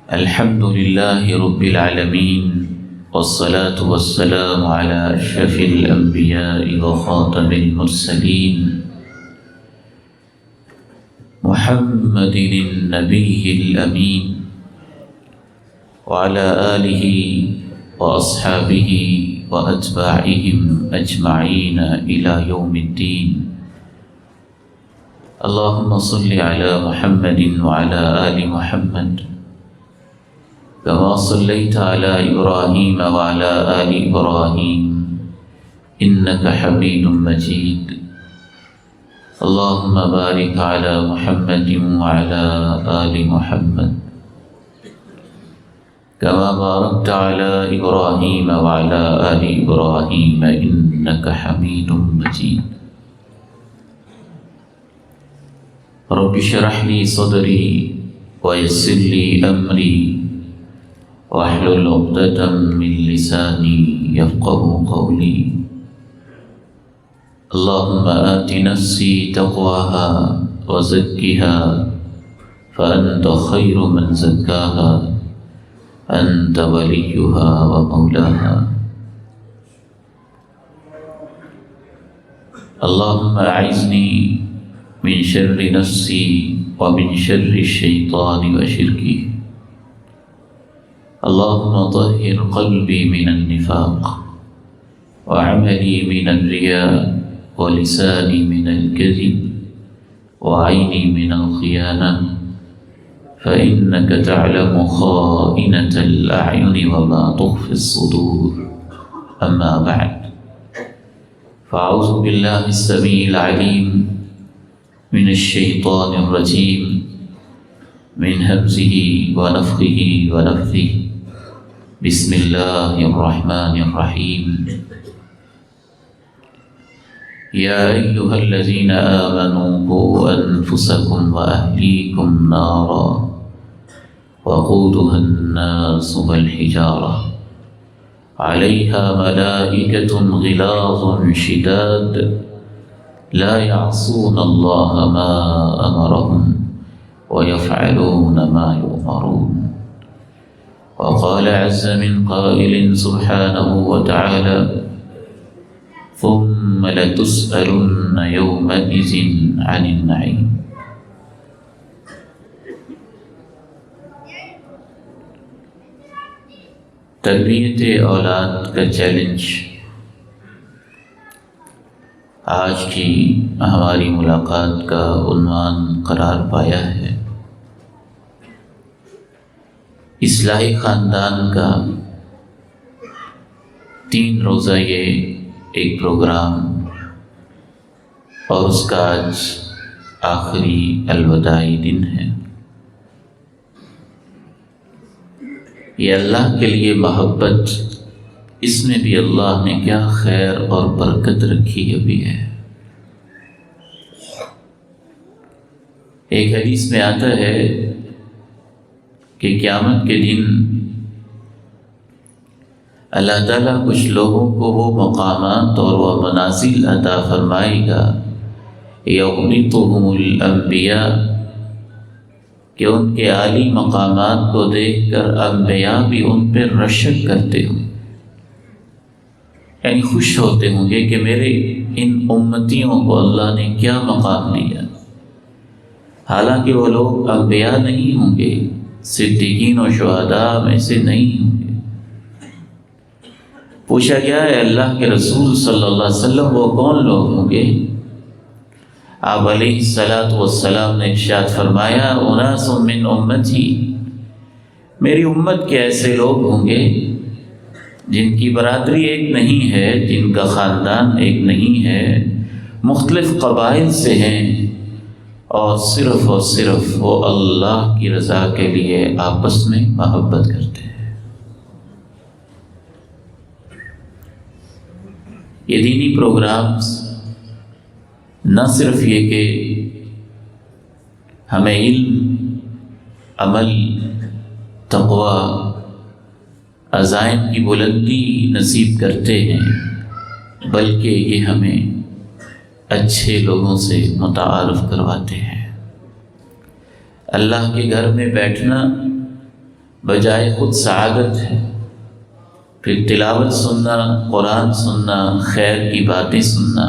الحمد لله رب العالمين، والصلاة والسلام على أشرف الأنبياء وخاتم المرسلين محمد النبي الأمين، وعلى آله وأصحابه وأتباعهم أجمعين إلى يوم الدين. اللهم صل على محمد وعلى آل محمد كما صليت على إبراهيم وعلى آل إبراهيم إنك حميد مجيد. اللهم بارك على محمد وعلى آل محمد كما باركت على إبراهيم وعلى آل إبراهيم إنك حميد مجيد. رب اشرح لي صدري ويسر لي أمري واحلل عقدة من لساني يفقهوا قولي. اللهم آت نفسي تقواها وزكها فأنت خير من زكاها أنت وليها ومولاها. اللهم أعذني من شر نفسي ومن شر الشيطان وشركه. اللهم طهر قلبي من النفاق وعملي من الرياء ولساني من الكذب وعيني من الخيانة، فإنك تعلم خائنة الأعين وما تخفي الصدور. أما بعد، فأعوذ بالله السميع العليم من الشيطان الرجيم من همزه ونفخه ونفثه. بسم الله الرحمن الرحيم. يا أيها الذين آمنوا قوا أنفسكم وأهليكم نارا وقودها الناس والحجارة عليها ملائكة غلاظ شداد لا يعصون الله ما أمرهم ويفعلون ما يؤمرون. وقال عز من قائل سبحانه وتعالى: ثم لتسألن يومئذ عن النعيم. تربیت اولاد کا چیلنج آج کی ہماری ملاقات کا عنوان قرار پایا ہے. اصلاح خاندان کا 3 روزہ یہ ایک پروگرام اور اس کا آج آخری الوداعی دن ہے. یہ اللہ کے لیے محبت، اس میں بھی اللہ نے کیا خیر اور برکت رکھی ہوئی ہے. ایک حدیث میں آتا ہے کہ قیامت کے دن اللہ تعالیٰ کچھ لوگوں کو وہ مقامات اور وہ منازل عطا فرمائے گا یغبطہم الانبیاء، کہ ان کے عالی مقامات کو دیکھ کر انبیاء بھی ان پہ رشک کرتے ہوں، یعنی خوش ہوتے ہوں گے کہ میرے ان امتیوں کو اللہ نے کیا مقام دیا. حالانکہ وہ لوگ انبیاء نہیں ہوں گے، صدیقین و شہداء میں سے نہیں ہوں گے. پوچھا گیا ہے اللہ کے رسول صلی اللہ علیہ وسلم وہ کون لوگ ہوں گے؟ آپ علیہ الصلاۃ والسلام نے ارشاد فرمایا: اناس من امتی، میری امت کے ایسے لوگ ہوں گے جن کی برادری ایک نہیں ہے، جن کا خاندان ایک نہیں ہے، مختلف قبائل سے ہیں، اور صرف وہ اللہ کی رضا کے لیے آپس میں محبت کرتے ہیں. یہ دینی پروگرامز نہ صرف یہ کہ ہمیں علم، عمل، تقوی، عزائم کی بلندی نصیب کرتے ہیں، بلکہ یہ ہمیں اچھے لوگوں سے متعارف کرواتے ہیں. اللہ کے گھر میں بیٹھنا بجائے خود سعادت ہے۔ پھر تلاوت سننا، قرآن سننا، خیر کی باتیں سننا،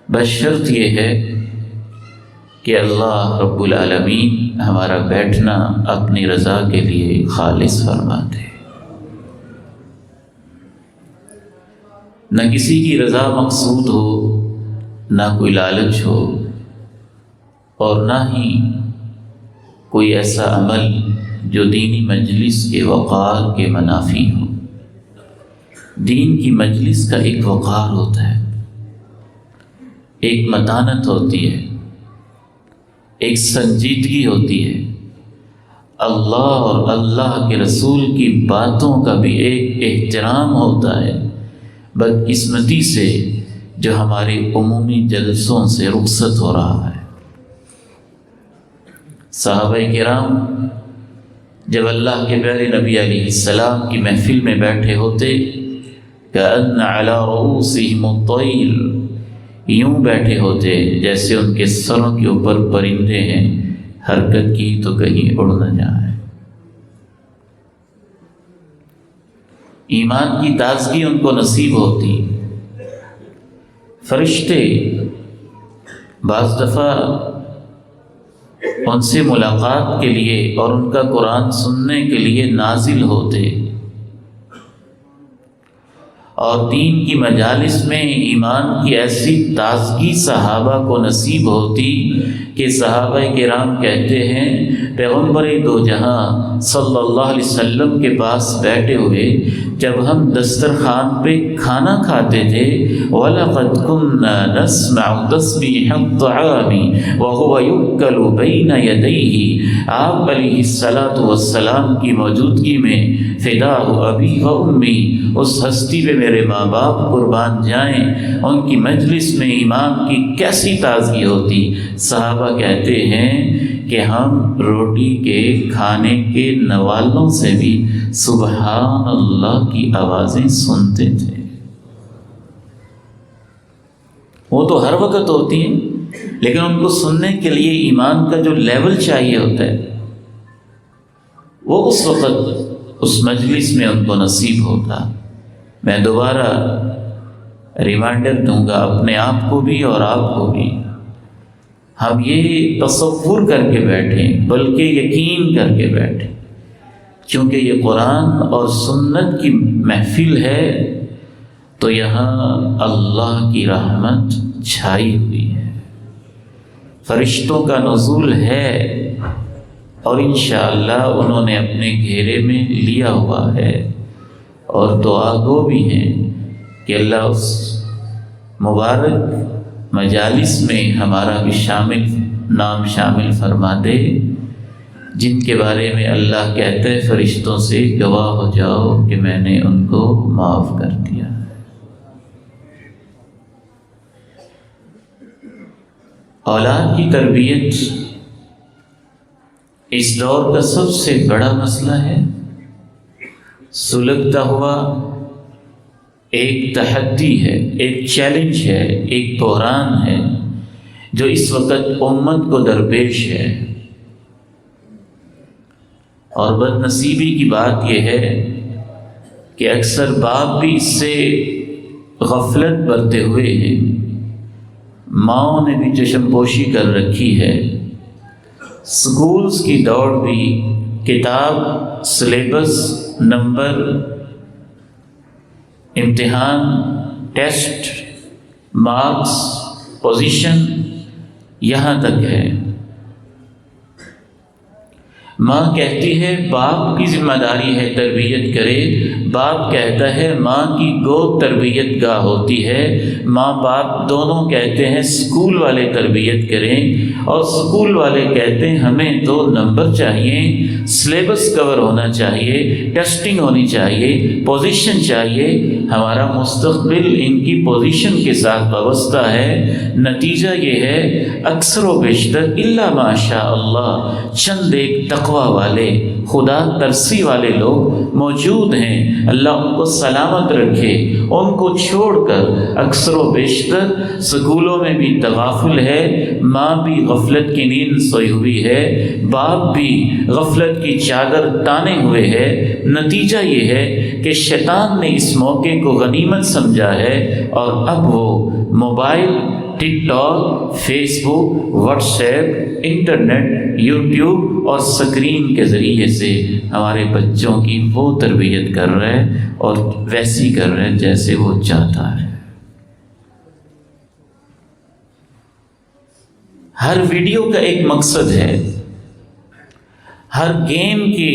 بس شرط یہ ہے کہ اللہ رب العالمین ہمارا بیٹھنا اپنی رضا کے لیے خالص فرما دے، نہ کسی کی رضا مقصود ہو، نہ کوئی لالچ ہو، اور نہ ہی کوئی ایسا عمل جو دینی مجلس کے وقار کے منافی ہو۔ دین کی مجلس کا ایک وقار ہوتا ہے، ایک متانت ہوتی ہے، ایک سنجیدگی ہوتی ہے، اللہ اور اللہ کے رسول کی باتوں کا بھی ایک احترام ہوتا ہے، بدقسمتی سے جو ہمارے عمومی جلسوں سے رخصت ہو رہا ہے۔ صحابہ کرام جب اللہ کے پیارے نبی علیہ السلام کی محفل میں بیٹھے ہوتے، کأن علی رؤوسہم الطیر، یوں بیٹھے ہوتے جیسے ان کے سروں کے اوپر پرندے ہیں، حرکت کی تو کہیں اڑ نہ جائے۔ ایمان کی تازگی ان کو نصیب ہوتی۔ فرشتے بعض دفعہ ان سے ملاقات کے لیے اور ان کا قرآن سننے کے لیے نازل ہوتے، اور دین کی مجالس میں ایمان کی ایسی تازگی صحابہ کو نصیب ہوتی کہ صحابہ کرام کہتے ہیں پیغمبر دو جہاں صلی اللہ علیہ وسلم کے پاس بیٹھے ہوئے جب ہم دسترخوان پہ کھانا کھاتے تھے، وَلَقَدْ كُنَّا نَسْمَعُ تَسْبِيحَ الطَّعَامِ وَهُوَ يُؤْكَلُ بَيْنَ يَدَيْهِ، آپ علیہ الصلاۃ والسلام کی موجودگی میں فِدَاءُ أَبِي وَأُمِّي، اس ہستی پہ میرے ماں باپ قربان جائیں، ان کی مجلس میں ایمان کی کیسی تازگی ہوتی۔ صحابہ کہتے ہیں کہ ہم روٹی کے کھانے کے نوالوں سے بھی سبحان اللہ کی آوازیں سنتے تھے۔ وہ تو ہر وقت ہوتی ہیں، لیکن ان کو سننے کے لیے ایمان کا جو لیول چاہیے ہوتا ہے وہ اس وقت اس مجلس میں ان کو نصیب ہوتا۔ میں دوبارہ ریمائنڈر دوں گا اپنے آپ کو بھی اور آپ کو بھی، ہم یہ تصور کر کے بیٹھیں بلکہ یقین کر کے بیٹھیں، چونکہ یہ قرآن اور سنت کی محفل ہے تو یہاں اللہ کی رحمت چھائی ہوئی ہے، فرشتوں کا نزول ہے، اور انشاءاللہ انہوں نے اپنے گھیرے میں لیا ہوا ہے، اور دعا گو بھی ہیں کہ اللہ اس مبارک مجالس میں ہمارا بھی نام شامل فرما دے، جن کے بارے میں اللہ کہتا ہے فرشتوں سے گواہ ہو جاؤ کہ میں نے ان کو معاف کر دیا۔ اولاد کی تربیت اس دور کا سب سے بڑا مسئلہ ہے، سلگتا ہوا ایک تحدی ہے، ایک چیلنج ہے، ایک بحران ہے جو اس وقت امت کو درپیش ہے۔ اور بد نصیبی کی بات یہ ہے کہ اکثر باپ بھی اس سے غفلت برتے ہوئے ہیں، ماؤں نے بھی چشم پوشی کر رکھی ہے، سکولز کی دوڑ بھی، کتاب، سلیبس، نمبر، امتحان، ٹیسٹ، مارکس، پوزیشن، یہاں تک ہے۔ ماں کہتی ہے باپ کی ذمہ داری ہے تربیت کرے، باپ کہتا ہے ماں کی گود تربیت گاہ ہوتی ہے، ماں باپ دونوں کہتے ہیں اسکول والے تربیت کریں، اور اسکول والے کہتے ہیں ہمیں تو نمبر چاہیے، سلیبس کور ہونا چاہیے، ٹیسٹنگ ہونی چاہیے، پوزیشن چاہیے۔ ہمارا مستقبل ان کی پوزیشن کے ساتھ وابستہ ہے۔ نتیجہ یہ ہے اکثر و بیشتر الا ماشاء اللہ چند ایک تقوی والے، خدا ترسی والے لوگ موجود ہیں، اللہ ان کو سلامت رکھے۔ ان کو چھوڑ کر اکثر و بیشتر سکولوں میں بھی تغافل ہے، ماں بھی غفلت کی نیند سوئی ہوئی ہے، باپ بھی غفلت کی چادر تانے ہوئے ہے۔ نتیجہ یہ ہے کہ شیطان نے اس موقع کو غنیمت سمجھا ہے اور اب وہ موبائل، ٹک ٹاک، فیس بک، واٹس ایپ، انٹرنیٹ، یوٹیوب اور سکرین کے ذریعے سے ہمارے بچوں کی وہ تربیت کر رہا ہے اور ویسی کر رہا ہے جیسے وہ چاہتا ہے۔ ہر ویڈیو کا ایک مقصد ہے، ہر گیم کی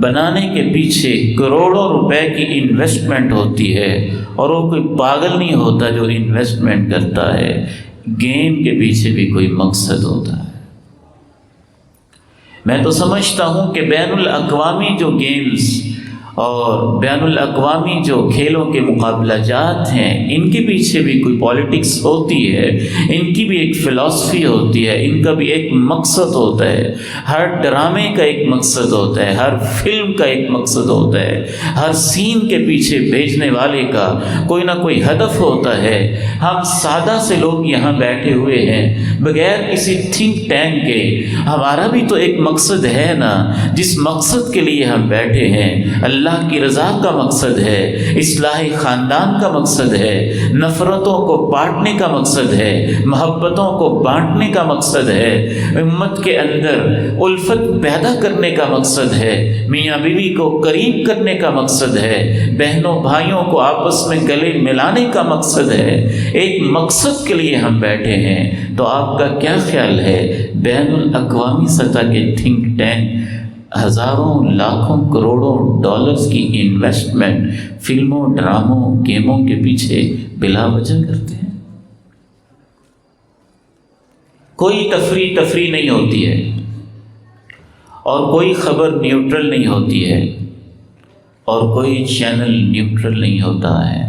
بنانے کے پیچھے کروڑوں روپے کی انویسٹمنٹ ہوتی ہے اور وہ کوئی پاگل نہیں ہوتا جو انویسٹمنٹ کرتا ہے، گیم کے پیچھے بھی کوئی مقصد ہوتا ہے۔ میں تو سمجھتا ہوں کہ بین الاقوامی جو گیمز اور بین الاقوامی جو کھیلوں کے مقابلہ جات ہیں، ان کے پیچھے بھی کوئی پالیٹکس ہوتی ہے، ان کی بھی ایک فلسفی ہوتی ہے، ان کا بھی ایک مقصد ہوتا ہے۔ ہر ڈرامے کا ایک مقصد ہوتا ہے، ہر فلم کا ایک مقصد ہوتا ہے، ہر سین کے پیچھے بھیجنے والے کا کوئی نہ کوئی ہدف ہوتا ہے۔ ہم سادہ سے لوگ یہاں بیٹھے ہوئے ہیں بغیر کسی تھنک ٹینک کے، ہمارا بھی تو ایک مقصد ہے نا، جس مقصد کے لیے ہم بیٹھے ہیں۔ اللہ کی رضا کا مقصد ہے، اصلاح خاندان کا مقصد ہے، نفرتوں کو بانٹنے کا مقصد ہے، محبتوں کو بانٹنے کا مقصد ہے، امت کے اندر الفت پیدا کرنے کا مقصد ہے، میاں بیوی کو قریب کرنے کا مقصد ہے، بہنوں بھائیوں کو آپس میں گلے ملانے کا مقصد ہے۔ ایک مقصد کے لیے ہم بیٹھے ہیں۔ تو آپ کا کیا خیال ہے بین الاقوامی سطح کے تھنک ٹینک ہزاروں لاکھوں کروڑوں ڈالرز کی انویسٹمنٹ فلموں، ڈراموں، گیموں کے پیچھے بلا وجہ کرتے ہیں؟ کوئی تفریح نہیں ہوتی ہے اور کوئی خبر نیوٹرل نہیں ہوتی ہے اور کوئی چینل نیوٹرل نہیں ہوتا ہے۔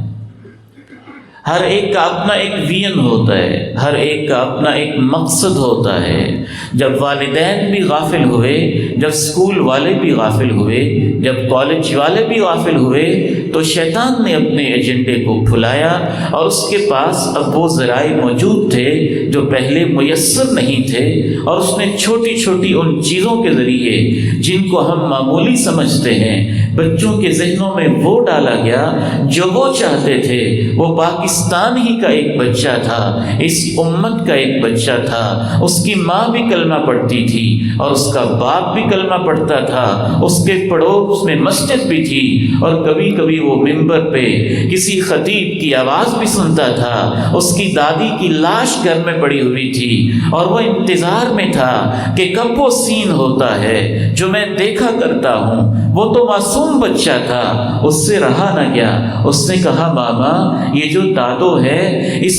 ہر ایک کا اپنا ایک ویژن ہوتا ہے، ہر ایک کا اپنا ایک مقصد ہوتا ہے۔ جب والدین بھی غافل ہوئے، جب سکول والے بھی غافل ہوئے، جب کالج والے بھی غافل ہوئے، تو شیطان نے اپنے ایجنڈے کو پھلایا اور اس کے پاس اب وہ ذرائع موجود تھے جو پہلے میسر نہیں تھے، اور اس نے چھوٹی چھوٹی ان چیزوں کے ذریعے جن کو ہم معمولی سمجھتے ہیں، بچوں کے ذہنوں میں وہ ڈالا گیا جو وہ چاہتے تھے۔ وہ پاکستان ہی کا ایک بچہ تھا، اس امت کا ایک بچہ تھا، اس کی ماں بھی کلمہ پڑھتی تھی اور اس کا باپ بھی کلمہ پڑھتا تھا، اس کے پڑوس میں مسجد بھی تھی، اور کبھی کبھی وہ ممبر پہ کسی خطیب کی آواز بھی سنتا تھا۔ اس کی دادی کی لاش گھر میں پڑی ہوئی تھی اور وہ انتظار میں تھا کہ کب وہ سین ہوتا ہے جو میں دیکھا کرتا ہوں۔ وہ تو معصوم بچہ تھا، اس سے رہا نہ گیا۔ اس نے کہا ماما یہ جو دادو ہے اس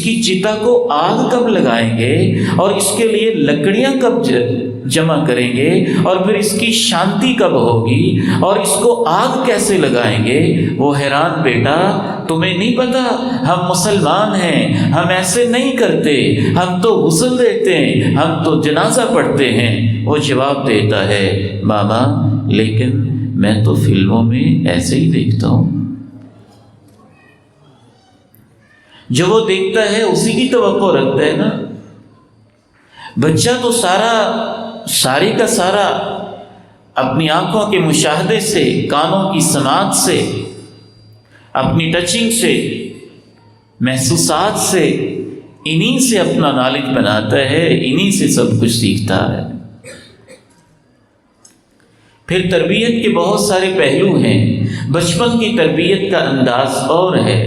کی چتا کو آگ کب لگائیں گے اور اس کے لیے لکڑیاں کب جمع کریں گے اور پھر اس کی شانتی کب ہوگی اور اس کو آگ کیسے لگائیں گے؟ وہ حیران بیٹا تمہیں نہیں پتا ہم مسلمان ہیں، ہم ایسے نہیں کرتے، ہم تو غسل دیتے ہیں، ہم تو جنازہ پڑھتے ہیں۔ وہ جواب دیتا ہے ماما لیکن میں تو فلموں میں ایسے ہی دیکھتا ہوں۔ جو وہ دیکھتا ہے اسی کی توقع رکھتا ہے نا۔ بچہ تو سارے کا سارا اپنی آنکھوں کے مشاہدے سے، کانوں کی سماعت سے، اپنی ٹچنگ سے، محسوسات سے، انہی سے اپنا نالج بناتا ہے، انہی سے سب کچھ سیکھتا ہے۔ پھر تربیت کے بہت سارے پہلو ہیں۔ بچپن کی تربیت کا انداز اور ہے،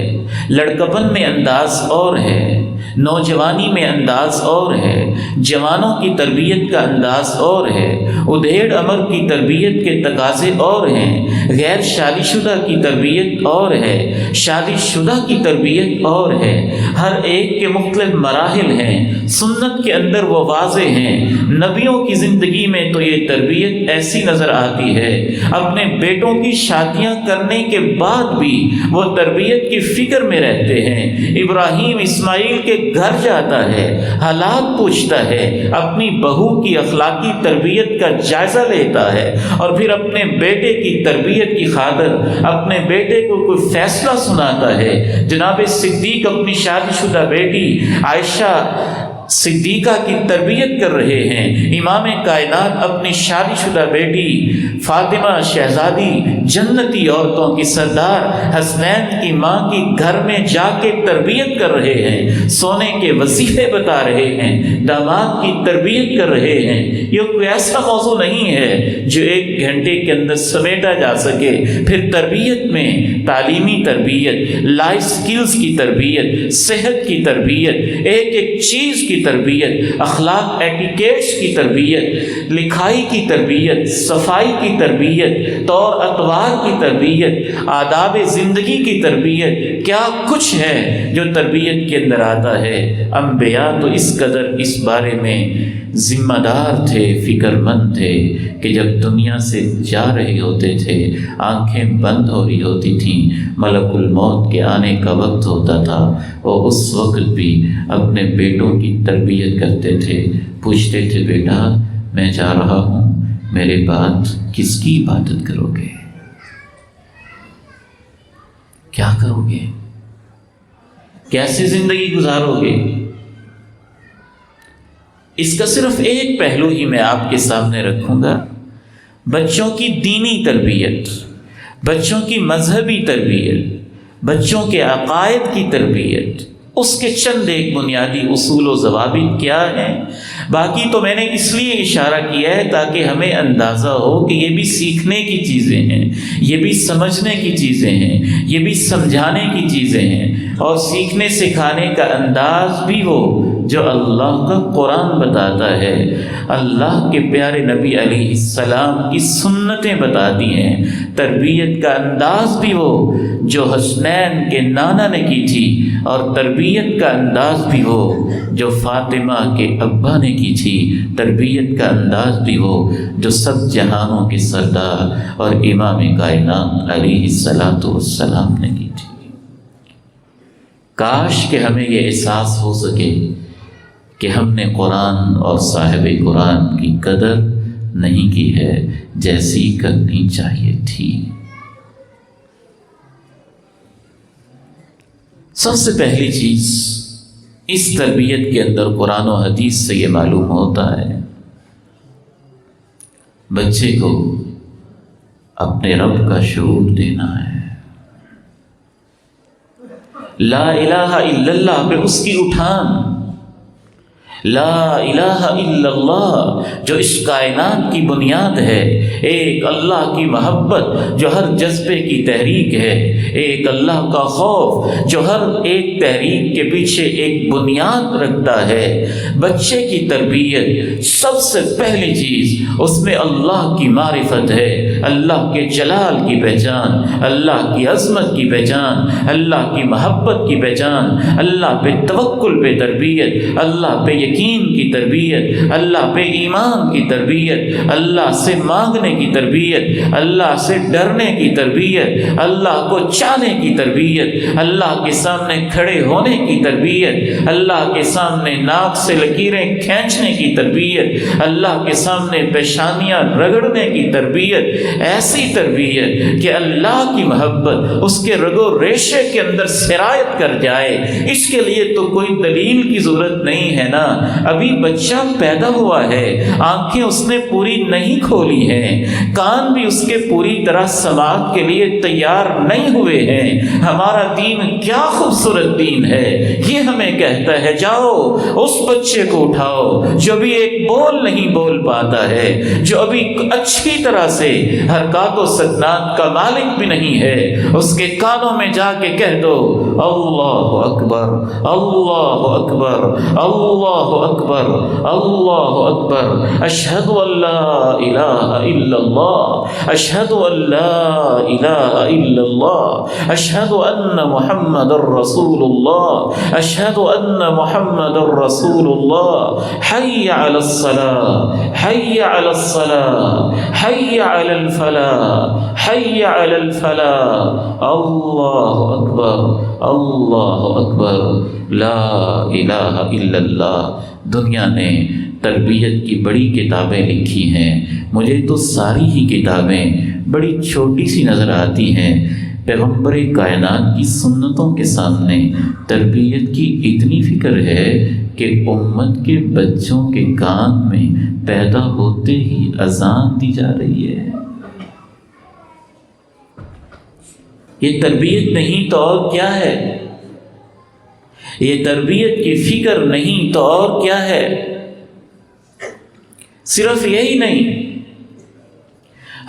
لڑکپن میں انداز اور ہے، نوجوانی میں انداز اور ہے، جوانوں کی تربیت کا انداز اور ہے، ادھیڑ عمر کی تربیت کے تقاضے اور ہیں، غیر شادی شدہ کی تربیت اور ہے، شادی شدہ کی تربیت اور ہے۔ ہر ایک کے مختلف مراحل ہیں، سنت کے اندر وہ واضح ہیں۔ نبیوں کی زندگی میں تو یہ تربیت ایسی نظر آتی ہے، اپنے بیٹوں کی شادیاں کرنے کے بعد بھی وہ تربیت کی فکر میں رہتے ہیں۔ ابراہیم اسماعیل کے گھر جاتا ہے، حالات پوچھتا ہے، اپنی بہو کی اخلاقی تربیت کا جائزہ لیتا ہے اور پھر اپنے بیٹے کی تربیت کی خاطر اپنے بیٹے کو کوئی فیصلہ سناتا ہے۔ جناب صدیق اپنی شادی شدہ بیٹی عائشہ صدیقہ کی تربیت کر رہے ہیں، امام کائنات اپنی شادی شدہ بیٹی فاطمہ شہزادی جنتی عورتوں کی سردار حسنین کی ماں کی گھر میں جا کے تربیت کر رہے ہیں، سونے کے وظیفے بتا رہے ہیں، داماد کی تربیت کر رہے ہیں۔ یہ کوئی ایسا موضوع نہیں ہے جو 1 گھنٹے کے اندر سمیٹا جا سکے۔ پھر تربیت میں تعلیمی تربیت، لائف سکلز کی تربیت، صحت کی تربیت، ایک ایک چیز کی تربیت، اخلاق ایٹیکیٹس کی تربیت، لکھائی کی تربیت، صفائی کی تربیت، طور اطوار کی تربیت، آداب زندگی کی تربیت، کیا کچھ ہے جو تربیت کے اندر آتا ہے۔ انبیاء تو اس قدر اس بارے میں ذمہ دار تھے، فکر مند تھے کہ جب دنیا سے جا رہے ہوتے تھے، آنکھیں بند ہو رہی ہوتی تھیں، ملک الموت کے آنے کا وقت ہوتا تھا، وہ اس وقت بھی اپنے بیٹوں کی تربیت کرتے تھے، پوچھتے تھے بیٹا میں جا رہا ہوں، میرے بعد کس کی عبادت کرو گے، کیا کرو گے، کیسے زندگی گزارو گے۔ اس کا صرف ایک پہلو ہی میں آپ کے سامنے رکھوں گا، بچوں کی دینی تربیت، بچوں کی مذہبی تربیت، بچوں کے عقائد کی تربیت، اس کے چند ایک بنیادی اصول و ضوابط کیا ہیں۔ باقی تو میں نے اس لیے اشارہ کیا ہے تاکہ ہمیں اندازہ ہو کہ یہ بھی سیکھنے کی چیزیں ہیں، یہ بھی سمجھنے کی چیزیں ہیں، یہ بھی سمجھانے کی چیزیں ہیں، اور سیکھنے سکھانے کا انداز بھی وہ جو اللہ کا قرآن بتاتا ہے، اللہ کے پیارے نبی علیہ السلام کی سنتیں بتاتی ہیں۔ تربیت کا انداز بھی وہ جو حسنین کے نانا نے کی تھی، اور تربیت کا انداز بھی وہ جو فاطمہ کے ابا نے کی تھی، تربیت کا انداز بھی وہ جو سب جہانوں کے سردار اور امام کائنات علیہ السلام نے کی تھی۔ کاش کہ ہمیں یہ احساس ہو سکے کہ ہم نے قرآن اور صاحب قرآن کی قدر نہیں کی ہے جیسی کرنی چاہیے تھی۔ سب سے پہلی چیز اس تربیت کے اندر قرآن و حدیث سے یہ معلوم ہوتا ہے، بچے کو اپنے رب کا شعور دینا ہے۔ لا الہ الا اللہ پہ اس کی اٹھان، لا الہ الا اللہ جو اس کائنات کی بنیاد ہے، ایک اللہ کی محبت جو ہر جذبے کی تحریک ہے، ایک اللہ کا خوف جو ہر ایک تحریک کے پیچھے ایک بنیاد رکھتا ہے۔ بچے کی تربیت سب سے پہلی چیز اس میں اللہ کی معرفت ہے، اللہ کے جلال کی پہچان، اللہ کی عظمت کی پہچان، اللہ کی محبت کی پہچان، اللہ پہ توکل پہ تربیت، اللہ پہ یقین کی تربیت، اللہ پہ ایمان کی تربیت، اللہ سے مانگنے کی تربیت، اللہ سے ڈرنے کی تربیت، اللہ کو چاہنے کی تربیت، اللہ کے سامنے کھڑے ہونے کی تربیت، اللہ کے سامنے ناک سے لکیریں کھینچنے کی تربیت، اللہ کے سامنے پیشانیاں رگڑنے کی تربیت، ایسی تربیت کہ اللہ کی محبت اس کے رگ و ریشے کے اندر سرایت کر جائے۔ اس کے لیے تو کوئی دلیل کی ضرورت نہیں ہے نا، ابھی بچہ پیدا ہوا ہے، آنکھیں اس نے پوری نہیں کھولی ہیں، کان بھی اس کے پوری طرح سماعت کے لیے تیار نہیں ہوئے ہیں۔ ہمارا دین کیا خوبصورت دین ہے، یہ ہمیں کہتا ہے جاؤ اس بچے کو اٹھاؤ جو ابھی ایک بول نہیں بول پاتا ہے، جو ابھی اچھی طرح سے حرکات و سکنات کا مالک بھی نہیں ہے، اس کے کانوں میں جا کے کہہ دو اللہ اکبر اللہ اکبر اللہ اکبر اللہ اکبر، اشہد ان لا الہ الا اللہ، اشہد ان لا الہ الا اللہ، اشہد ان محمد رسول اللہ، اشہد ان محمد رسول اللہ، حی علی الصلاۃ حی علی الصلاۃ حی علی الفلاح حی علی الفلاح، اللہ اکبر اللہ اکبر، لا الہ الا اللہ۔ دنیا نے تربیت کی بڑی کتابیں لکھی ہیں، مجھے تو ساری ہی کتابیں بڑی چھوٹی سی نظر آتی ہیں۔ پیغمبر کائنات کی سنتوں کے سامنے تربیت کی اتنی فکر ہے کہ امت کے بچوں کے کان میں پیدا ہوتے ہی اذان دی جا رہی ہے۔ یہ تربیت نہیں تو اور کیا ہے؟ یہ تربیت کی فکر نہیں تو اور کیا ہے؟ صرف یہی نہیں،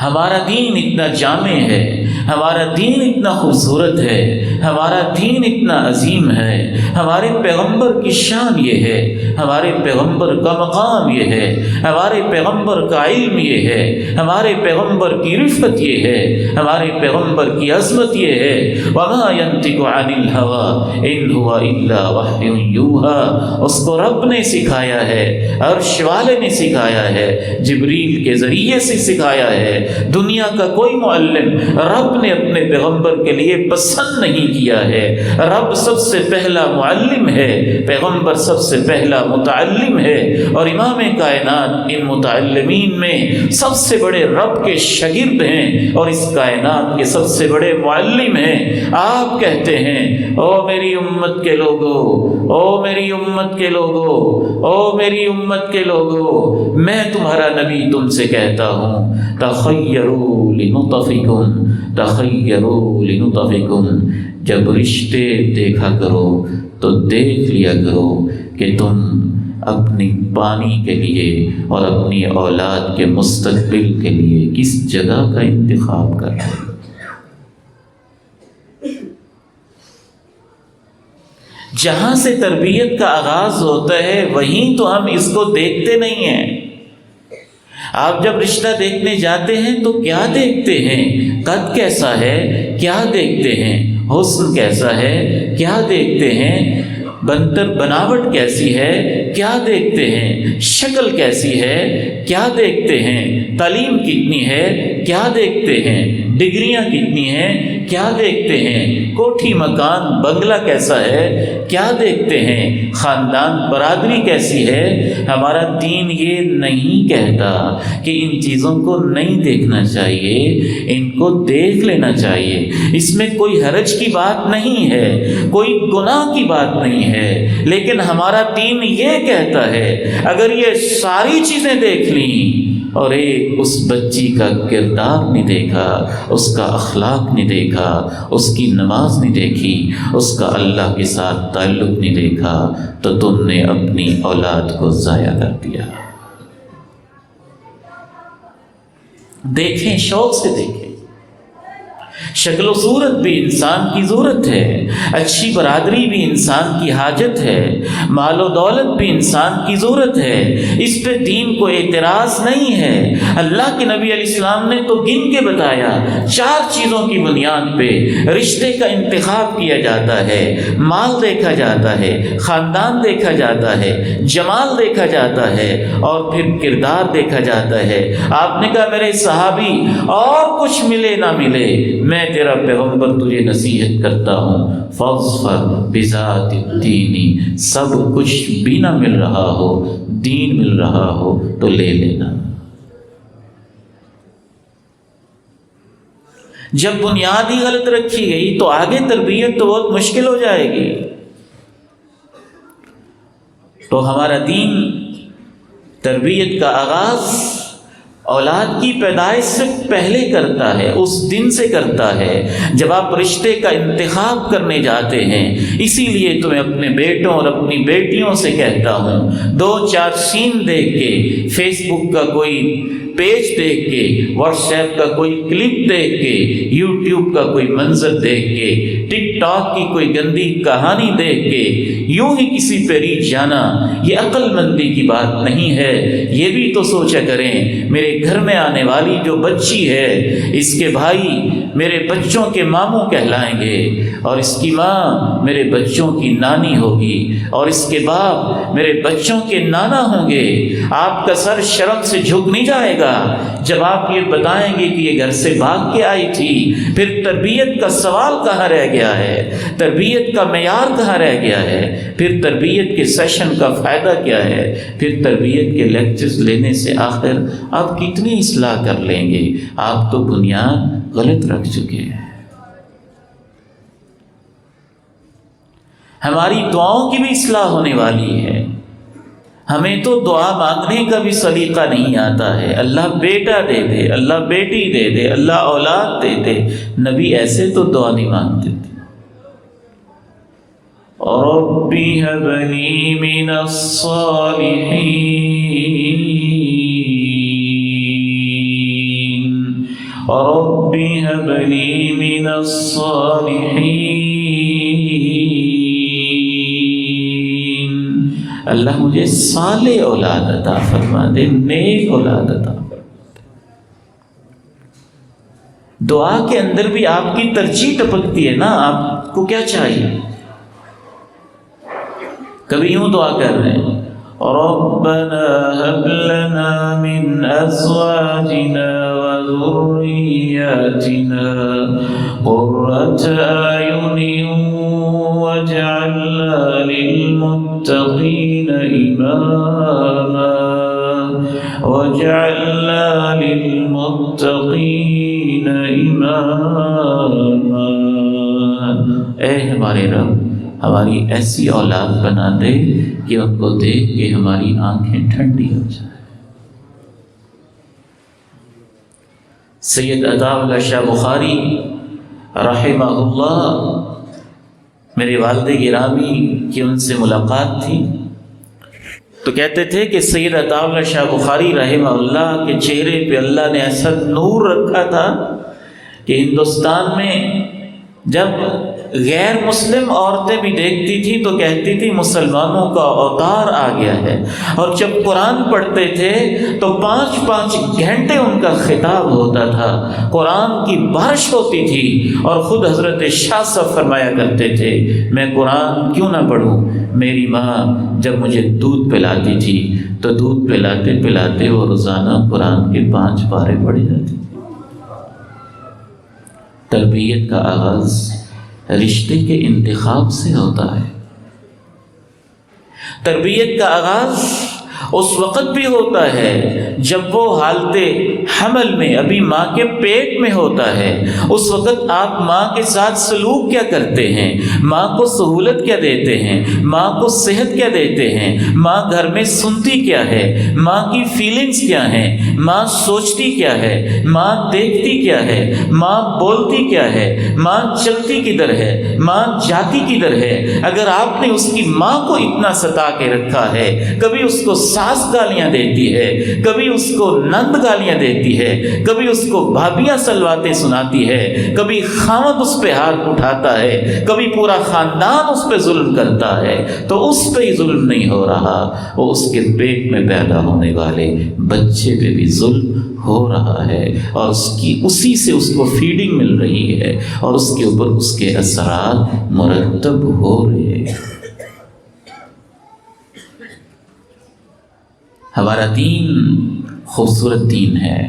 ہمارا دین اتنا جامع ہے، ہمارا دین اتنا خوبصورت ہے، ہمارا دین اتنا عظیم ہے، ہمارے پیغمبر کی شان یہ ہے، ہمارے پیغمبر کا مقام یہ ہے، ہمارے پیغمبر کا علم یہ ہے، ہمارے پیغمبر کی رفعت یہ ہے، ہمارے پیغمبر کی عظمت یہ ہے۔ وَمَا يَنطِقُ عَنِ الْهَوَىٰ إِنْ هُوَ إِلَّا وَحْيٌ يُوحَىٰ، اس کو رب نے سکھایا ہے، عرش والے نے سکھایا ہے، جبریل کے ذریعے سے سکھایا ہے۔ دنیا کا کوئی معلم رب نے اپنے پیغمبر کے لیے پسند نہیں کیا ہے۔ رب سب سے پہلا معلم ہے، پیغمبر سب سے پہلا متعلم ہے، اور امام کائنات ان متعلمین میں سب سے بڑے رب کے شاگرد ہیں اور اس کائنات کے سب سے بڑے معلم ہیں۔ آپ کہتے ہیں او میری امت کے لوگو، او میری امت کے لوگو، او میری امت کے لوگو، میں تمہارا نبی تم سے کہتا ہوں تخیروا لنطفکم، تخیروا لنطفکم، جب رشتے دیکھا کرو تو دیکھ لیا کرو کہ تم اپنی پانی کے لیے اور اپنی اولاد کے مستقبل کے لیے کس جگہ کا انتخاب کر رہے ہو۔ جہاں سے تربیت کا آغاز ہوتا ہے وہیں تو ہم اس کو دیکھتے نہیں ہیں۔ آپ جب رشتہ دیکھنے جاتے ہیں تو کیا دیکھتے ہیں؟ قد کیسا ہے کیا دیکھتے ہیں؟ حسن کیسا ہے کیا دیکھتے ہیں؟ بناوٹ کیسی ہے کیا دیکھتے ہیں؟ شکل کیسی ہے کیا دیکھتے ہیں؟ تعلیم کتنی ہے کیا دیکھتے ہیں؟ ڈگریاں کتنی ہیں کیا دیکھتے ہیں؟ کوٹھی مکان بنگلہ کیسا ہے کیا دیکھتے ہیں؟ خاندان برادری کیسی ہے؟ ہمارا دین یہ نہیں کہتا کہ ان چیزوں کو نہیں دیکھنا چاہیے، ان کو دیکھ لینا چاہیے۔ اس میں کوئی حرج کی بات نہیں ہے، کوئی گناہ کی بات نہیں ہے، لیکن ہمارا دین یہ کہتا ہے اگر یہ ساری چیزیں دیکھ لیں اور ایک اس بچی کا کردار نہیں دیکھا، اس کا اخلاق نہیں دیکھا، اس کی نماز نہیں دیکھی، اس کا اللہ کے ساتھ تعلق نہیں دیکھا، تو تم نے اپنی اولاد کو ضائع کر دیا۔ دیکھیں، شوق سے دیکھیں۔ شکل و صورت بھی انسان کی ضرورت ہے، اچھی برادری بھی انسان کی حاجت ہے، مال و دولت بھی انسان کی ضرورت ہے، اس پہ دین کو اعتراض نہیں ہے۔ اللہ کے نبی علیہ السلام نے تو گن کے بتایا، 4 چیزوں کی بنیاد پہ رشتے کا انتخاب کیا جاتا ہے۔ مال دیکھا جاتا ہے، خاندان دیکھا جاتا ہے، جمال دیکھا جاتا ہے، اور پھر کردار دیکھا جاتا ہے۔ آپ نے کہا میرے صحابی اور کچھ ملے نہ ملے، میں تیرا پیغمبر تجھے نصیحت کرتا ہوں، فاظفر بذات الدین، سب کچھ بھی نہ مل رہا ہو، دین مل رہا ہو تو لے لینا۔ جب بنیاد ہی غلط رکھی گئی تو آگے تربیت تو بہت مشکل ہو جائے گی۔ تو ہمارا دین تربیت کا آغاز اولاد کی پیدائش سے پہلے کرتا ہے، اس دن سے کرتا ہے جب آپ رشتے کا انتخاب کرنے جاتے ہیں۔ اسی لیے تو میں اپنے بیٹوں اور اپنی بیٹیوں سے کہتا ہوں، 2-4 سین دیکھ کے، فیس بک کا کوئی پیج دیکھ کے، واٹس ایپ کا کوئی کلپ دیکھ کے، یوٹیوب کا کوئی منظر دیکھ کے، ٹک ٹاک کی کوئی گندی کہانی دیکھ کے یوں ہی کسی پہ ریچھ جانا، یہ عقل مندی کی بات نہیں ہے۔ یہ بھی تو سوچا کریں، میرے گھر میں آنے والی جو بچی ہے، اس کے بھائی میرے بچوں کے ماموں کہلائیں گے، اور اس کی ماں میرے بچوں کی نانی ہوگی، اور اس کے باپ میرے بچوں کے نانا ہوں گے۔ آپ کا سر شرم سے جھک نہیں جائے گا گا جب آپ یہ بتائیں گے کہ یہ گھر سے بھاگ کے آئی تھی۔ پھر تربیت کا سوال کہاں رہ گیا ہے؟ تربیت کا معیار کہاں رہ گیا ہے؟ پھر تربیت کے سیشن کا فائدہ کیا ہے؟ پھر تربیت کے لیکچرز لینے سے آخر آپ کتنی اصلاح کر لیں گے؟ آپ تو بنیاد غلط رکھ چکے ہیں۔ ہماری دعاؤں کی بھی اصلاح ہونے والی ہے۔ ہمیں تو دعا مانگنے کا بھی سلیقہ نہیں آتا ہے۔ اللہ بیٹا دے دے، اللہ بیٹی دے دے، اللہ اولاد دے دے۔ نبی ایسے تو دعا نہیں مانگتے تھے۔ ربی ھب لی من الصالحین، ربی ھب لی من الصالحین، اللہ مجھے صالح اولاد عطا فرما دے، نیک اولاد عطا فرما دے۔ دعا کے اندر بھی آپ کی ترجیح ٹپکتی ہے نا، آپ کو کیا چاہیے؟ کبھی یوں دعا کر رہے ہیں ربنا هب لنا من ازواجنا وذرياتنا قرة اعين واجعلنا للمتقين اماما واجعلنا للمتقين اماما۔ اے ہمارے رب، ہماری ایسی اولاد بنا دے کہ ان کو دیکھ کے ہماری آنکھیں ٹھنڈی ہو جائیں۔ سید عطا اللہ شاہ بخاری رحمہ اللہ، میرے والد گرامی کی ان سے ملاقات تھی تو کہتے تھے کہ سید عطا اللہ شاہ بخاری رحمہ اللہ کے چہرے پہ اللہ نے ایسا نور رکھا تھا کہ ہندوستان میں جب غیر مسلم عورتیں بھی دیکھتی تھی تو کہتی تھی مسلمانوں کا اوتار آ گیا ہے، اور جب قرآن پڑھتے تھے تو 5-5 گھنٹے ان کا خطاب ہوتا تھا، قرآن کی بارش ہوتی تھی، اور خود حضرت شاہ صاحب فرمایا کرتے تھے میں قرآن کیوں نہ پڑھوں، میری ماں جب مجھے دودھ پلاتی تھی تو دودھ پلاتے پلاتے وہ روزانہ قرآن کے 5 پارے پڑھ جاتی تھی۔ تربیت کا آغاز رشتے کے انتخاب سے ہوتا ہے۔ تربیت کا آغاز اس وقت بھی ہوتا ہے جب وہ حالت حمل میں ابھی ماں کے پیٹ میں ہوتا ہے۔ اس وقت آپ ماں کے ساتھ سلوک کیا کرتے ہیں؟ ماں کو سہولت کیا دیتے ہیں؟ ماں کو صحت کیا دیتے ہیں؟ ماں گھر میں سنتی کیا ہے؟ ماں کی فیلنگز کیا ہیں؟ ماں سوچتی کیا ہے؟ ماں دیکھتی کیا ہے؟ ماں بولتی کیا ہے؟ ماں چلتی کدھر ہے؟ ماں جاتی کدھر ہے؟ اگر آپ نے اس کی ماں کو اتنا ستا کے رکھا ہے، کبھی اس کو ساس گالیاں دیتی ہے، کبھی اس کو نند گالیاں دیتی ہے، کبھی اس کو بھابیاں سلواتیں سناتی ہے، کبھی خاوند اس پہ ہاتھ اٹھاتا ہے، کبھی پورا خاندان اس پہ ظلم کرتا ہے، تو اس پہ ہی ظلم نہیں ہو رہا، وہ اس کے پیٹ میں پیدا ہونے والے بچے پہ بھی ظلم ہو رہا ہے، اور اسی سے اس کو فیڈنگ مل رہی ہے، اور اس کے اوپر اس کے اثرات مرتب ہو رہے ہیں۔ ہمارا دین خوبصورت دین ہے،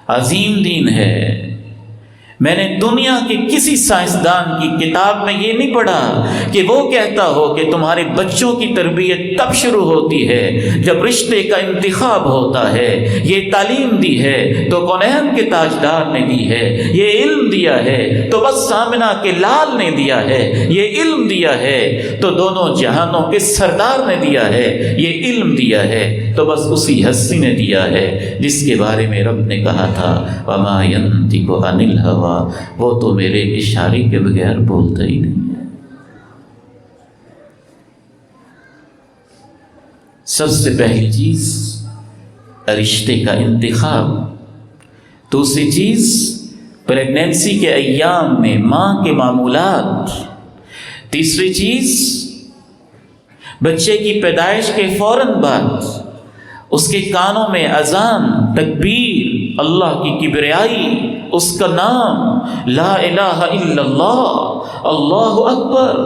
عظیم دین ہے۔ میں نے دنیا کے کسی سائنسدان کی کتاب میں یہ نہیں پڑھا کہ وہ کہتا ہو کہ تمہارے بچوں کی تربیت تب شروع ہوتی ہے جب رشتے کا انتخاب ہوتا ہے۔ یہ تعلیم دی ہے تو کونین کے تاجدار نے دی ہے، یہ علم دیا ہے تو بس سامنا کے لال نے دیا ہے، یہ علم دیا ہے تو دونوں جہانوں کے سردار نے دیا ہے، یہ علم دیا ہے تو بس اسی ہستی نے دیا ہے جس کے بارے میں رب نے کہا تھا وَمَا يَنطِقُ عَنِ الْهَوَىٰ، وہ تو میرے اشارے کے بغیر بولتا ہی نہیں ہے۔ سب سے پہلی چیز رشتے کا انتخاب، دوسری چیز پریگنینسی کے ایام میں ماں کے معمولات، تیسری چیز بچے کی پیدائش کے فوراً بعد اس کے کانوں میں اذان، تکبیر، اللہ کی کبریائی، اس کا نام لا الہ الا اللہ، اللہ اکبر۔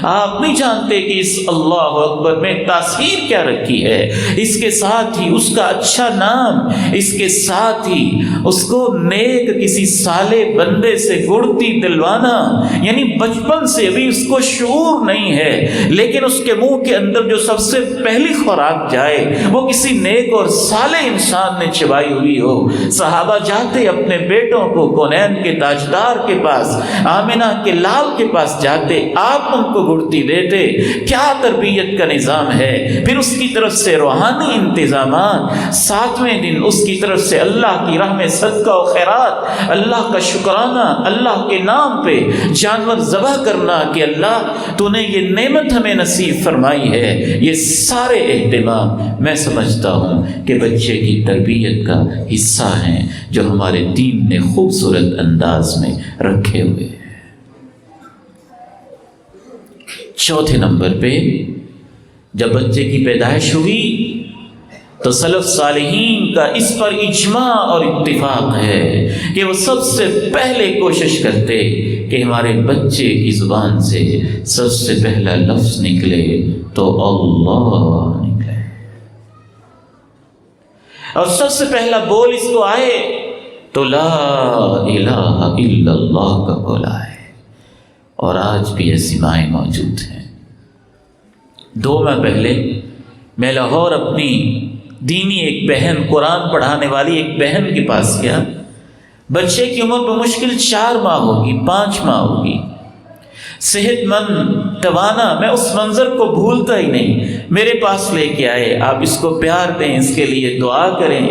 آپ نہیں جانتے کہ اس اللہ اکبر میں تاثیر کیا رکھی ہے۔ اس کے ساتھ ہی اس کا اچھا نام، اس کے ساتھ ہی اس کو نیک کسی صالح بندے سے گڑتی دلوانا، یعنی بچپن سے ابھی اس کو شعور نہیں ہے، لیکن اس کے منہ کے اندر جو سب سے پہلی خوراک جائے وہ کسی نیک اور صالح انسان نے چبائی ہوئی ہو۔ صحابہ جاتے اپنے بیٹوں کو کونین کے تاجدار کے پاس، آمنہ کے لال کے پاس جاتے، آپ ان کو گڑتی دیتے۔ کیا تربیت کا نظام ہے۔ پھر اس کی طرف سے روحانی انتظامات، 7ویں دن اس کی طرف سے اللہ کی راہ میں صدقہ و خیرات، اللہ کا شکرانہ، اللہ کے نام پہ جانور ذبح کرنا کہ اللہ تو نے یہ نعمت ہمیں نصیب فرمائی ہے۔ یہ سارے اہتمام میں سمجھتا ہوں کہ بچے کی تربیت کا حصہ ہیں جو ہمارے دین نے خوبصورت انداز میں رکھے ہوئے ہیں۔ چوتھے نمبر پہ جب بچے کی پیدائش ہوئی تو سلف صالحین کا اس پر اجماع اور اتفاق ہے کہ وہ سب سے پہلے کوشش کرتے کہ ہمارے بچے کی زبان سے سب سے پہلا لفظ نکلے تو اللہ نکلے، اور سب سے پہلا بول اس کو آئے تو لا الہ الا اللہ کا بولا ہے۔ اور آج بھی ایسی مائیں موجود ہیں۔ 2 ماہ پہلے میں لاہور اپنی دینی ایک بہن، قرآن پڑھانے والی ایک بہن کے پاس گیا۔ بچے کی عمر بمشکل 4 ماہ ہوگی، 5 ماہ ہوگی، صحت مند، توانا۔ میں اس منظر کو بھولتا ہی نہیں۔ میرے پاس لے کے آئے، آپ اس کو پیار دیں، اس کے لیے دعا کریں۔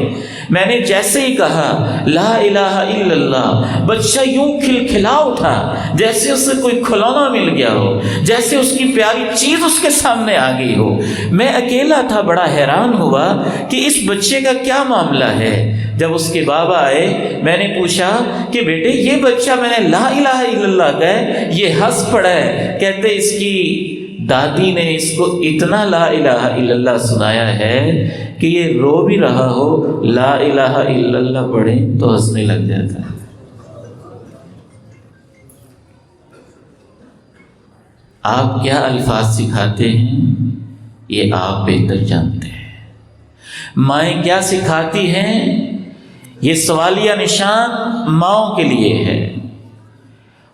میں نے جیسے ہی کہا لا الہ الا اللہ، بچہ یوں کھلکھلا اٹھا جیسے اسے کوئی کھلونا مل گیا ہو، جیسے اس کی پیاری چیز اس کے سامنے آ گئی ہو۔ میں اکیلا تھا، بڑا حیران ہوا کہ اس بچے کا کیا معاملہ ہے۔ جب اس کے بابا آئے، میں نے پوچھا کہ بیٹے یہ بچہ میں نے لا الہ الا اللہ کہا ہے، یہ ہنس پڑا ہے۔ کہتے اس کی دادی نے اس کو اتنا لا الہ الا اللہ سنایا ہے کہ یہ رو بھی رہا ہو، لا الہ الا اللہ پڑھیں تو ہنسنے لگ جاتا ہے۔ آپ کیا الفاظ سکھاتے ہیں یہ آپ بہتر جانتے ہیں۔ مائیں کیا سکھاتی ہیں یہ سوالیہ نشان ماؤں کے لیے ہے۔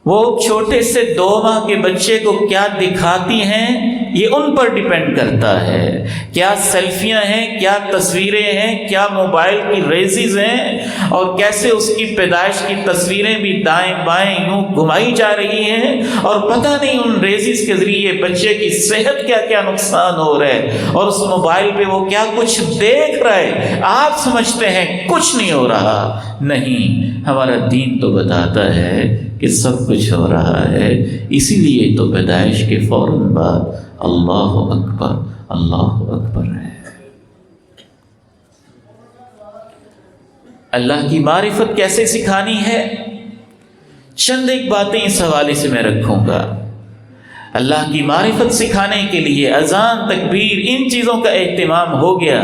وہ چھوٹے سے 2 ماہ کے بچے کو کیا دکھاتی ہیں یہ ان پر ڈیپینڈ کرتا ہے۔ کیا سیلفیاں ہیں، کیا تصویریں ہیں، کیا موبائل کی ریزز ہیں، اور کیسے اس کی پیدائش کی تصویریں بھی دائیں بائیں یوں گھمائی جا رہی ہیں، اور پتہ نہیں ان ریزز کے ذریعے بچے کی صحت کیا کیا نقصان ہو رہا ہے، اور اس موبائل پہ وہ کیا کچھ دیکھ رہا ہے۔ آپ سمجھتے ہیں کچھ نہیں ہو رہا، نہیں، ہمارا دین تو بتاتا ہے کہ سب کچھ ہو رہا ہے۔ اسی لیے تو پیدائش کے فوراً بعد اللہ اکبر اللہ اکبر ہے۔ اللہ کی معرفت کیسے سکھانی ہے، چند ایک باتیں اس حوالے سے میں رکھوں گا۔ اللہ کی معرفت سکھانے کے لیے اذان، تکبیر، ان چیزوں کا اہتمام ہو گیا،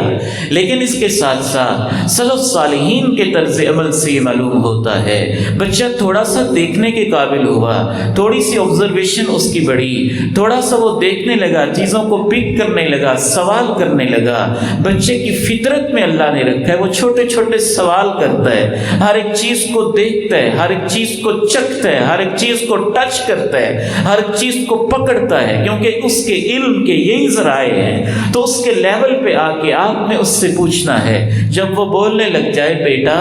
لیکن اس کے ساتھ ساتھ سلف صالحین کے طرز عمل سے یہ معلوم ہوتا ہے۔ بچہ تھوڑا سا دیکھنے کے قابل ہوا، تھوڑی سی آبزرویشن اس کی بڑھی، تھوڑا سا وہ دیکھنے لگا، چیزوں کو پک کرنے لگا، سوال کرنے لگا۔ بچے کی فطرت میں اللہ نے رکھا ہے، وہ چھوٹے چھوٹے سوال کرتا ہے، ہر ایک چیز کو دیکھتا ہے، ہر ایک چیز کو چکھتا ہے، ہر ایک چیز کو ٹچ کرتا ہے، ہر ایک چیز کو پکڑتا ہے، کیونکہ اس کے علم کے یہی ذرائع ہیں۔ تو اس کے لیول پہ آ کے آپ نے اس سے پوچھنا ہے، جب وہ بولنے لگ جائے بیٹا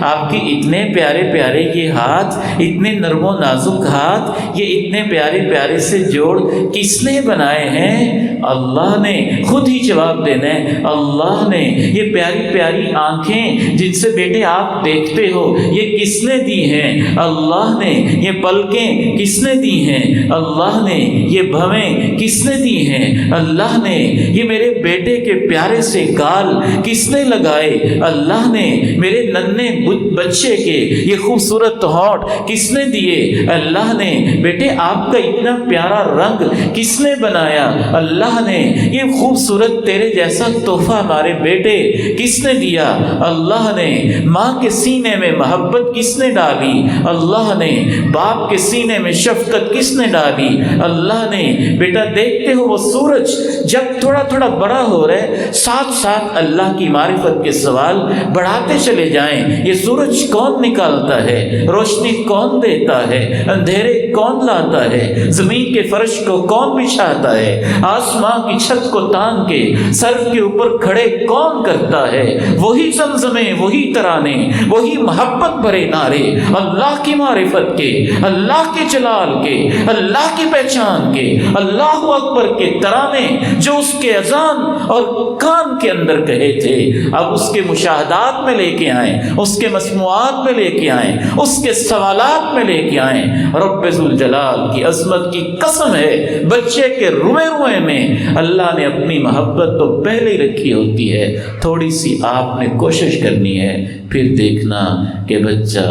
آپ کے اتنے پیارے پیارے یہ ہاتھ، اتنے نرم و نازک ہاتھ، یہ اتنے پیارے پیارے سے جوڑ کس نے بنائے ہیں؟ اللہ نے۔ خود ہی جواب دینا ہے، اللہ نے۔ یہ پیاری پیاری آنکھیں جن سے بیٹے آپ دیکھتے ہو یہ کس نے دی ہیں؟ اللہ نے۔ یہ پلکیں کس نے دی ہیں؟ اللہ نے۔ یہ بھویں کس نے دی ہیں؟ اللہ نے۔ یہ میرے بیٹے کے پیارے سے گال کس نے لگائے؟ اللہ نے۔ میرے ننھے بچے کے یہ خوبصورت ہونٹ کس نے دیے؟ اللہ نے۔ بیٹے آپ کا اتنا پیارا رنگ کس نے بنایا؟ اللہ اللہ نے یہ خوبصورت تیرے جیسا تحفہ ہمارے بیٹے کس نے دیا؟ اللہ نے۔ ماں کے سینے میں محبت کس نے ڈالی؟ اللہ نے۔ باپ کے سینے میں شفقت کس نے ڈالی؟ اللہ نے۔ بیٹا دیکھتے ہو وہ سورج جب تھوڑا تھوڑا بڑا ہو رہا ہے، ساتھ ساتھ اللہ کی معرفت کے سوال بڑھاتے چلے جائیں۔ یہ سورج کون نکالتا ہے؟ روشنی کون دیتا ہے؟ اندھیرے کون لاتا ہے؟ زمین کے فرش کو کون بچھاتا ہے؟ آسمان کی چھت کو تان کے سر کے اوپر کھڑے کون کرتا ہے؟ وہی زمزمے، وہی ترانے، وہی محبت بھرے نعرے اللہ کی معرفت کے، اللہ کے جلال کے، اللہ کی پہچان کے، اللہ اکبر کے ترانے جو اس کے اذان اور کان کے اندر کہے تھے، اب اس کے مشاہدات میں لے کے آئیں، اس کے مسموعات میں لے کے آئیں، اس کے سوالات میں لے کے آئیں۔ رب ذوالجلال کی عظمت کی قسم ہے، بچے کے روئے روئے میں اللہ نے اپنی محبت تو پہلے ہی رکھی ہوتی ہے، تھوڑی سی آپ نے کوشش کرنی ہے، پھر دیکھنا کہ بچہ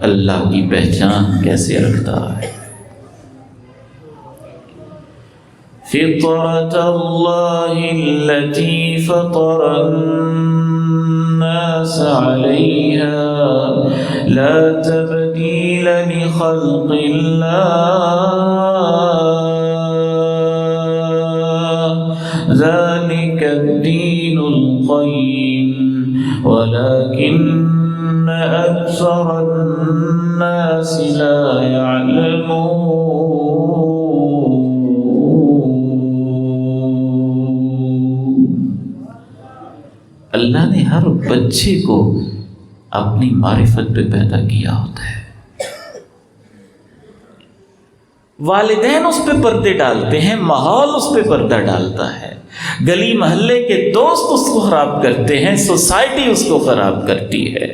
اللہ کی پہچان کیسے رکھتا ہے۔ فطرة اللہ التي فطر الناس عليها لا تبديل لخلق الله ذلك الدين القيم ولكن أكثر الناس لا يعلمون۔ اللہ نے ہر بچے کو اپنی معرفت پہ پیدا کیا ہوتا ہے۔ والدین اس پہ پردے ڈالتے ہیں، ماحول اس پہ پردہ ڈالتا ہے، گلی محلے کے دوست اس کو خراب کرتے ہیں، سوسائٹی اس کو خراب کرتی ہے۔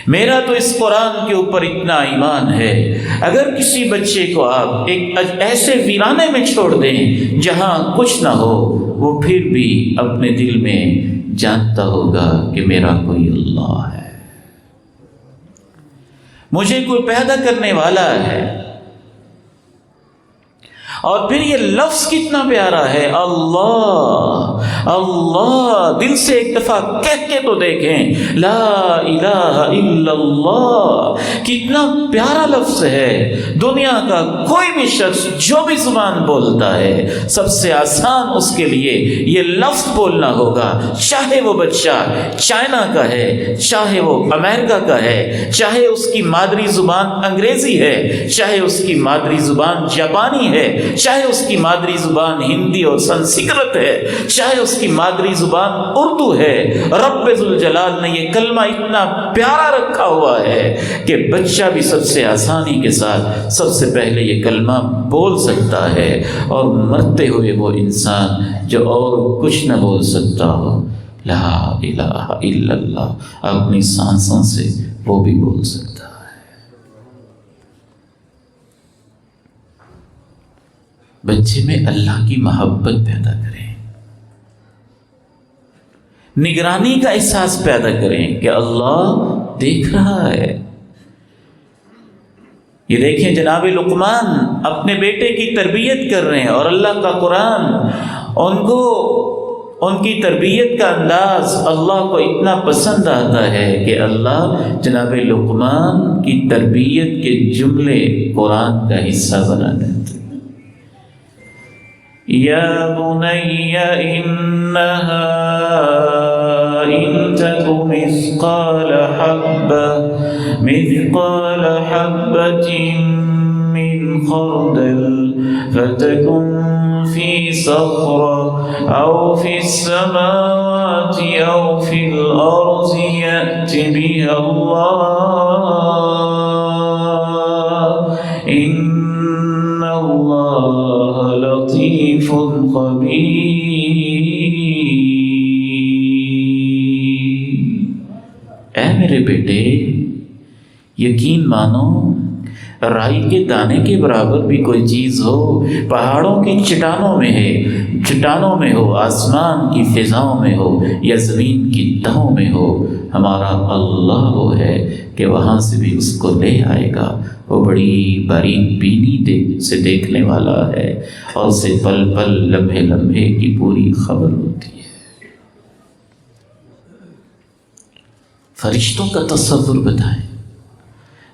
میرا تو اس قرآن کے اوپر اتنا ایمان ہے، اگر کسی بچے کو آپ ایک ایسے ویرانے میں چھوڑ دیں جہاں کچھ نہ ہو، وہ پھر بھی اپنے دل میں جانتا ہوگا کہ میرا کوئی اللہ ہے، مجھے کوئی پیدا کرنے والا ہے۔ اور پھر یہ لفظ کتنا پیارا ہے، اللہ اللہ، دل سے ایک دفعہ کہہ کے تو دیکھیں، لا الہ الا اللہ، کتنا پیارا لفظ ہے۔ دنیا کا کوئی بھی شخص جو بھی زبان بولتا ہے، سب سے آسان اس کے لیے یہ لفظ بولنا ہوگا، چاہے وہ بچہ چائنا کا ہے، چاہے وہ امریکہ کا ہے، چاہے اس کی مادری زبان انگریزی ہے، چاہے اس کی مادری زبان جاپانی ہے، چاہے اس کی مادری زبان ہندی اور سنسکرت ہے، چاہے اس کی مادری زبان اردو ہے۔ رب ذوالجلال نے یہ کلمہ اتنا پیارا رکھا ہوا ہے کہ بچہ بھی سب سے آسانی کے ساتھ سب سے پہلے یہ کلمہ بول سکتا ہے، اور مرتے ہوئے وہ انسان جو اور کچھ نہ بول سکتا ہو، لا الہ الا اللہ، اپنی سانسوں سے وہ بھی بول سکتا ہے۔ بچے میں اللہ کی محبت پیدا کریں، نگرانی کا احساس پیدا کریں کہ اللہ دیکھ رہا ہے۔ یہ دیکھیں جناب لقمان اپنے بیٹے کی تربیت کر رہے ہیں، اور اللہ کا قرآن ان کی تربیت کا انداز اللہ کو اتنا پسند آتا ہے کہ اللہ جناب لقمان کی تربیت کے جملے قرآن کا حصہ بنا دیتے ہیں۔ یا بنی انہا ان تک مثقال حبۃ من خردل فتکن فی صخرہ او فی السماوات او فی الارض یأت بها اللہ ان اللہ لطیف خبیر۔ اے میرے بیٹے، یقین مانو، رائی کے دانے کے برابر بھی کوئی چیز ہو پہاڑوں کی چٹانوں میں ہے، چٹانوں میں ہو، آسمان کی فضاؤں میں ہو یا زمین کی تہوں میں ہو، ہمارا اللہ وہ ہے کہ وہاں سے بھی اس کو لے آئے گا۔ وہ بڑی باریک بینی سے دیکھنے والا ہے اور اسے پل پل لمحے لمحے کی پوری خبر ہوتی ہے۔ فرشتوں کا تصور بتائیں،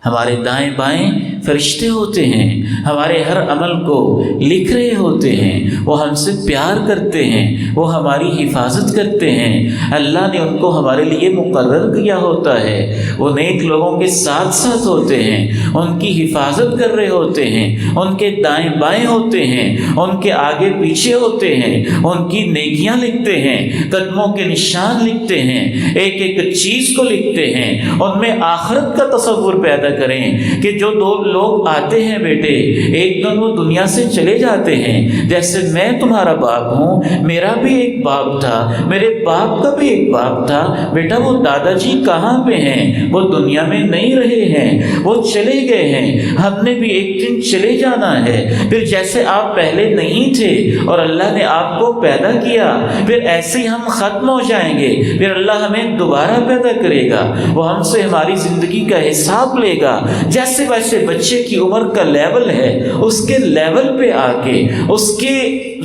ہمارے دائیں بائیں فرشتے ہوتے ہیں، ہمارے ہر عمل کو لکھ رہے ہوتے ہیں، وہ ہم سے پیار کرتے ہیں، وہ ہماری حفاظت کرتے ہیں۔ اللہ نے ان کو ہمارے لیے مقرر کیا ہوتا ہے، وہ نیک لوگوں کے ساتھ ساتھ ہوتے ہیں، ان کی حفاظت کر رہے ہوتے ہیں، ان کے دائیں بائیں ہوتے ہیں، ان کے آگے پیچھے ہوتے ہیں، ان کی نیکیاں لکھتے ہیں، قدموں کے نشان لکھتے ہیں، ایک ایک چیز کو لکھتے ہیں۔ ان میں آخرت کا تصور پیدا کریں کہ جو دو لوگ آتے ہیں بیٹے، ایک دن وہ دنیا سے چلے جاتے ہیں، جیسے میں تمہارا باپ ہوں، میرا بھی ایک باپ تھا، میرے باپ کا بھی ایک باپ تھا، بیٹا وہ دادا جی کہاں پہ ہیں؟ وہ دنیا میں نہیں رہے ہیں، وہ چلے گئے ہیں، ہم نے بھی ایک دن چلے جانا ہے۔ پھر جیسے آپ پہلے نہیں تھے اور اللہ نے آپ کو پیدا کیا، پھر ایسے ہی ہم ختم ہو جائیں گے، پھر اللہ ہمیں دوبارہ پیدا کرے گا، وہ ہم سے ہماری زندگی کا حساب لے گا۔ جیسے ویسے بچے کی عمر کا لیول ہے، اس کے لیول پہ آ کے، اس کے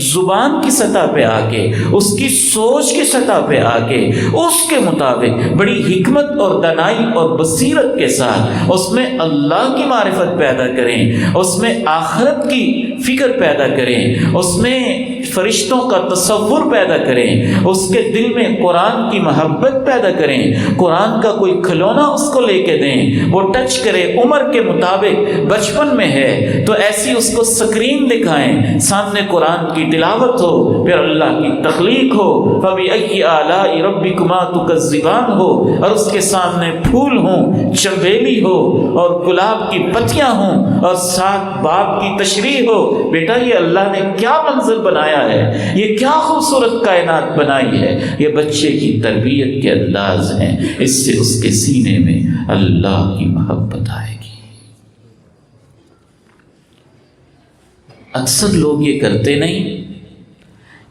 زبان کی سطح پہ آ کے، اس کی سوچ کی سطح پہ آ کے، اس کے مطابق بڑی حکمت اور دانائی اور بصیرت کے ساتھ اس میں اللہ کی معرفت پیدا کریں، اس میں آخرت کی فکر پیدا کریں، اس میں فرشتوں کا تصور پیدا کریں، اس کے دل میں قرآن کی محبت پیدا کریں، قرآن کا کوئی کھلونا اس کو لے کے دیں، وہ ٹچ کرے، عمر کے مطابق بچپن میں ہے تو ایسی اس کو سکرین دکھائیں، سامنے قرآن کی تلاوت ہو، پھر اللہ کی تخلیق ہو، فَبِأَيِّ آلَاءِ رَبِّكُمَا تُكَذِّبَانِ ہو، اور اس کے سامنے پھول ہوں، چنبیلی ہو اور گلاب کی پتیاں ہوں اور ساتھ باپ کی تشریح ہو۔ بیٹا یہ اللہ نے کیا منظر بنایا ہے، یہ کیا خوبصورت کائنات بنائی ہے، یہ بچے کی تربیت کے انداز ہیں، اس سے اس کے سینے میں اللہ کی محبت آئے گی۔ اکثر لوگ یہ کرتے نہیں،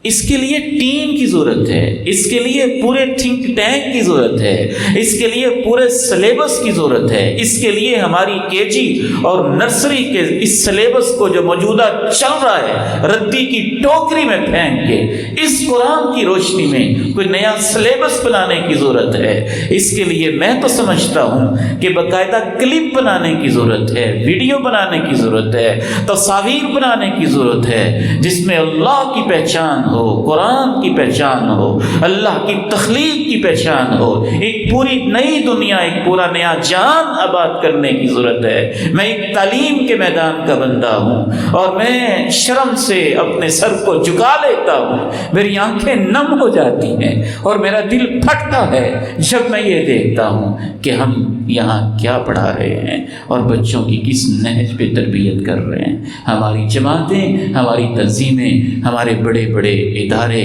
اس کے لیے ٹیم کی ضرورت ہے، اس کے لیے پورے تھنک ٹینک کی ضرورت ہے، اس کے لیے پورے سلیبس کی ضرورت ہے، اس کے لیے ہماری کے جی اور نرسری کے اس سلیبس کو جو موجودہ چل رہا ہے ردی کی ٹوکری میں پھینک کے اس قرآن کی روشنی میں کوئی نیا سلیبس بنانے کی ضرورت ہے۔ اس کے لیے میں تو سمجھتا ہوں کہ باقاعدہ کلپ بنانے کی ضرورت ہے، ویڈیو بنانے کی ضرورت ہے، تصاویر بنانے کی ضرورت ہے، جس میں اللہ کی پہچان ہو، قرآن کی پہچان ہو، اللہ کی تخلیق کی پہچان ہو، ایک پوری نئی دنیا، ایک پورا نیا جہان آباد کرنے کی ضرورت ہے۔ میں ایک تعلیم کے میدان کا بندہ ہوں اور میں شرم سے اپنے سر کو جھکا لیتا ہوں، میری آنکھیں نم ہو جاتی ہیں اور میرا دل پھٹتا ہے جب میں یہ دیکھتا ہوں کہ ہم یہاں کیا پڑھا رہے ہیں اور بچوں کی کس نہج پہ تربیت کر رہے ہیں۔ ہماری جماعتیں، ہماری تنظیمیں، ہمارے بڑے بڑے ادارے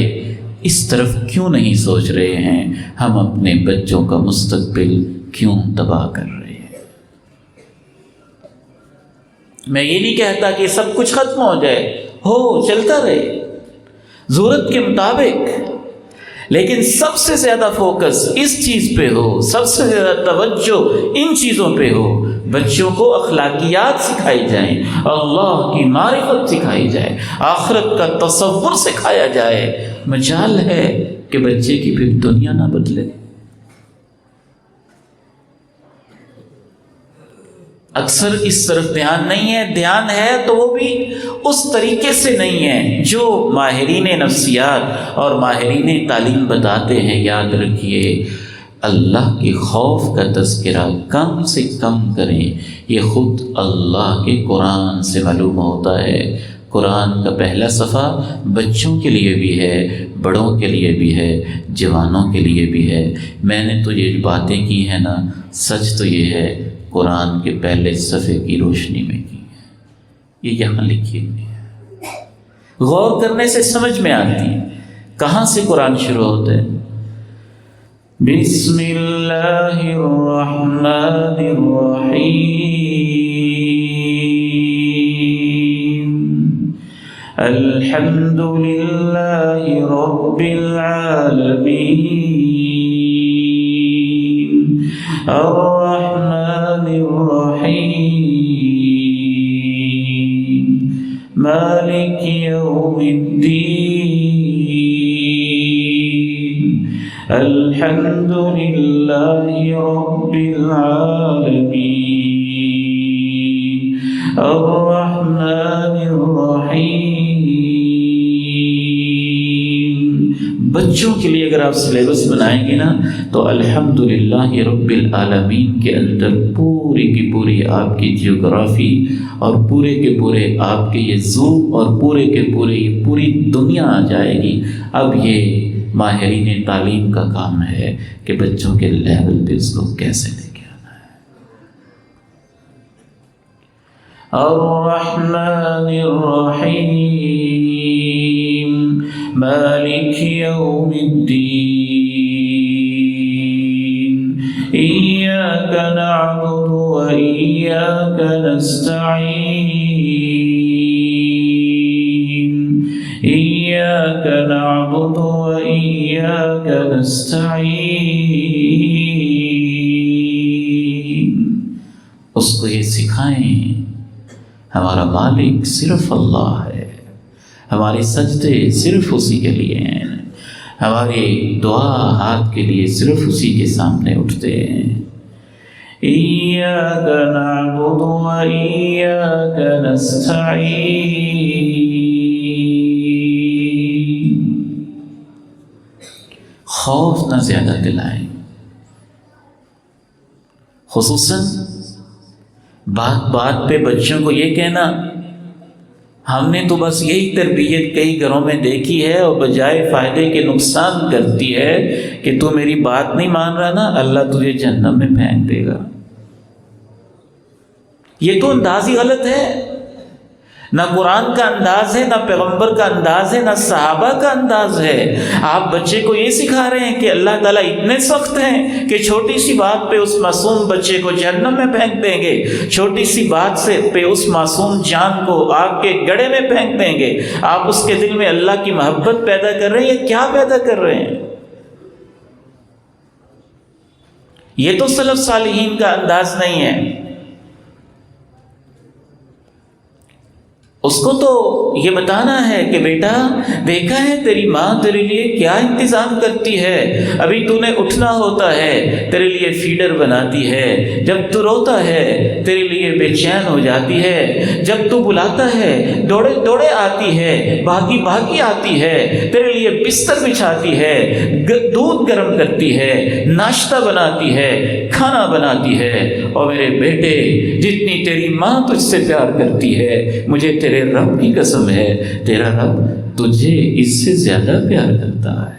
اس طرف کیوں نہیں سوچ رہے ہیں؟ ہم اپنے بچوں کا مستقبل کیوں تباہ کر رہے ہیں؟ میں یہ نہیں کہتا کہ سب کچھ ختم ہو جائے، ہو چلتا رہے ضرورت کے مطابق، لیکن سب سے زیادہ فوکس اس چیز پہ ہو، سب سے زیادہ توجہ ان چیزوں پہ ہو۔ بچوں کو اخلاقیات سکھائی جائیں، اللہ کی معرفت سکھائی جائے، آخرت کا تصور سکھایا جائے۔ مجال ہے کہ بچے کی پھر دنیا نہ بدلے۔ اکثر اس طرف دھیان نہیں ہے، دھیان ہے تو وہ بھی اس طریقے سے نہیں ہے جو ماہرین نفسیات اور ماہرین تعلیم بتاتے ہیں۔ یاد رکھیے، اللہ کے خوف کا تذکرہ کم سے کم کریں، یہ خود اللہ کے قرآن سے معلوم ہوتا ہے۔ قرآن کا پہلا صفحہ بچوں کے لیے بھی ہے، بڑوں کے لیے بھی ہے، جوانوں کے لیے بھی ہے۔ میں نے تو یہ باتیں کی ہیں نا، سچ تو یہ ہے قرآن کے پہلے صفحے کی روشنی میں کی ہے، یہ یہاں لکھی ہوئی ہے۔ غور کرنے سے سمجھ میں آتی ہے کہاں سے قرآن شروع ہوتا ہے۔ بسم اللہ الرحمن الرحیم، الحمد للہ رب العالمین الرحمن الرحیم مالک یوم الدین الحمد للہ رب العالمین الرحمن الرحیم۔ بچوں کے لیے اگر آپ سلیبس بنائیں گے نا تو الحمدللہ رب العالمین کے اندر پوری کی پوری آپ کی جیوگرافی اور پورے کے پورے آپ کے یہ زو اور پورے کے پورے یہ پوری دنیا آ جائے گی۔ اب یہ ماہرین تعلیم کا کام ہے کہ بچوں کے لیول پہ اس کو کیسے لے کے آنا ہے۔ الرحمن الرحیم مالک یوم الدین ایاک نعبد و ایاک نستعین ایاک نعبد و ایاک نستعین۔ اس کو یہ سکھائیں ہمارا مالک صرف اللہ ہے، ہمارے سجدے صرف اسی کے لیے ہیں، ہماری دعا ہاتھ کے لیے صرف اسی کے سامنے اٹھتے ہیں۔ ایاک نعبد و ایاک نستعین۔ خوف نہ زیادہ دلائیں، خصوصاً بات بات پہ بچوں کو یہ کہنا ہم نے تو بس یہی تربیت کئی گھروں میں دیکھی ہے اور بجائے فائدے کے نقصان کرتی ہے کہ تو میری بات نہیں مان رہا نا اللہ تجھے جہنم میں پھینک دے گا۔ یہ تو انداز ہی غلط ہے، نہ قرآن کا انداز ہے، نہ پیغمبر کا انداز ہے، نہ صحابہ کا انداز ہے۔ آپ بچے کو یہ سکھا رہے ہیں کہ اللہ تعالیٰ اتنے سخت ہیں کہ چھوٹی سی بات پہ اس معصوم بچے کو جہنم میں پھینک دیں گے، چھوٹی سی بات سے پہ اس معصوم جان کو آگ کے گڑھے میں پھینک دیں گے۔ آپ اس کے دل میں اللہ کی محبت پیدا کر رہے ہیں یا کیا پیدا کر رہے ہیں؟ یہ تو سلف صالحین کا انداز نہیں ہے۔ اس کو تو یہ بتانا ہے کہ بیٹا دیکھا ہے تیری ماں تیرے لیے کیا انتظام کرتی ہے، ابھی تو نے اٹھنا ہوتا ہے تیرے لیے فیڈر بناتی ہے، جب تو روتا ہے تیرے لیے بے چین ہو جاتی ہے، جب تو بلاتا ہے دوڑے دوڑے آتی ہے، بھاگی بھاگی آتی ہے، تیرے لیے بستر بچھاتی ہے، دودھ گرم کرتی ہے، ناشتہ بناتی ہے، کھانا بناتی ہے۔ اور میرے بیٹے جتنی تیری ماں تجھ سے پیار کرتی ہے مجھے تیرے رب کی قسم ہے تیرا رب تجھے اس سے زیادہ پیار کرتا ہے۔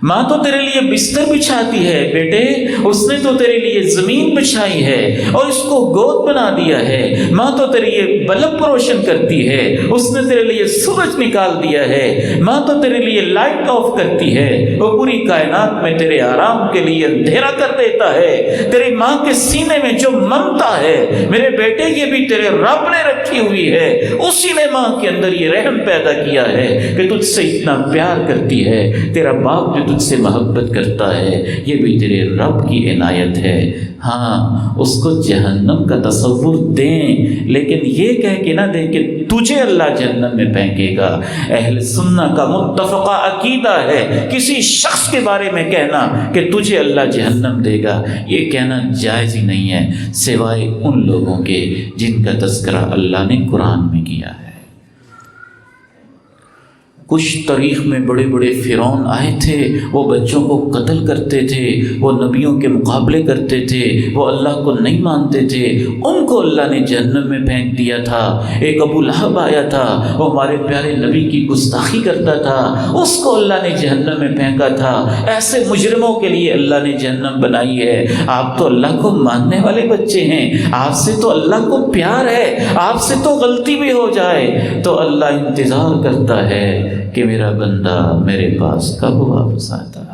ماں تو تیرے لیے بستر بچھاتی ہے بیٹے، اس نے تو تیرے لیے زمین بچھائی ہے اور اس کو گود بنا دیا ہے۔ ماں تو تیرے لیے بلب روشن کرتی ہے، اس نے تیرے لیے سورج نکال دیا ہے۔ ماں تو تیرے لیے لائٹ آف کرتی ہے، وہ پوری کائنات میں تیرے آرام کے لیے اندھیرا کر دیتا ہے۔ تیری ماں کے سینے میں جو ممتا ہے میرے بیٹے یہ بھی تیرے رب نے رکھی ہوئی ہے، اسی نے ماں کے اندر یہ رحم پیدا کیا ہے کہ تجھ سے اتنا پیار کرتی ہے۔ تیرا باپ جو تجھ سے محبت کرتا ہے یہ بھی تیرے رب کی عنایت ہے۔ ہاں اس کو جہنم کا تصور دیں لیکن یہ کہہ کے نہ دیں کہ تجھے اللہ جہنم میں پھینکے گا۔ اہل سنت کا متفقہ عقیدہ ہے کسی شخص کے بارے میں کہنا کہ تجھے اللہ جہنم دے گا، یہ کہنا جائز ہی نہیں ہے سوائے ان لوگوں کے جن کا تذکرہ اللہ نے قرآن میں کیا ہے۔ کچھ تاریخ میں بڑے بڑے فرعون آئے تھے، وہ بچوں کو قتل کرتے تھے، وہ نبیوں کے مقابلے کرتے تھے، وہ اللہ کو نہیں مانتے تھے، ان کو اللہ نے جہنم میں پھینک دیا تھا۔ ایک ابو لہب آیا تھا، وہ ہمارے پیارے نبی کی گستاخی کرتا تھا، اس کو اللہ نے جہنم میں پھینکا تھا۔ ایسے مجرموں کے لیے اللہ نے جہنم بنائی ہے۔ آپ تو اللہ کو ماننے والے بچے ہیں، آپ سے تو اللہ کو پیار ہے، آپ سے تو غلطی بھی ہو جائے تو اللہ انتظار کرتا ہے کہ میرا بندہ میرے پاس کب واپس آتا ہے۔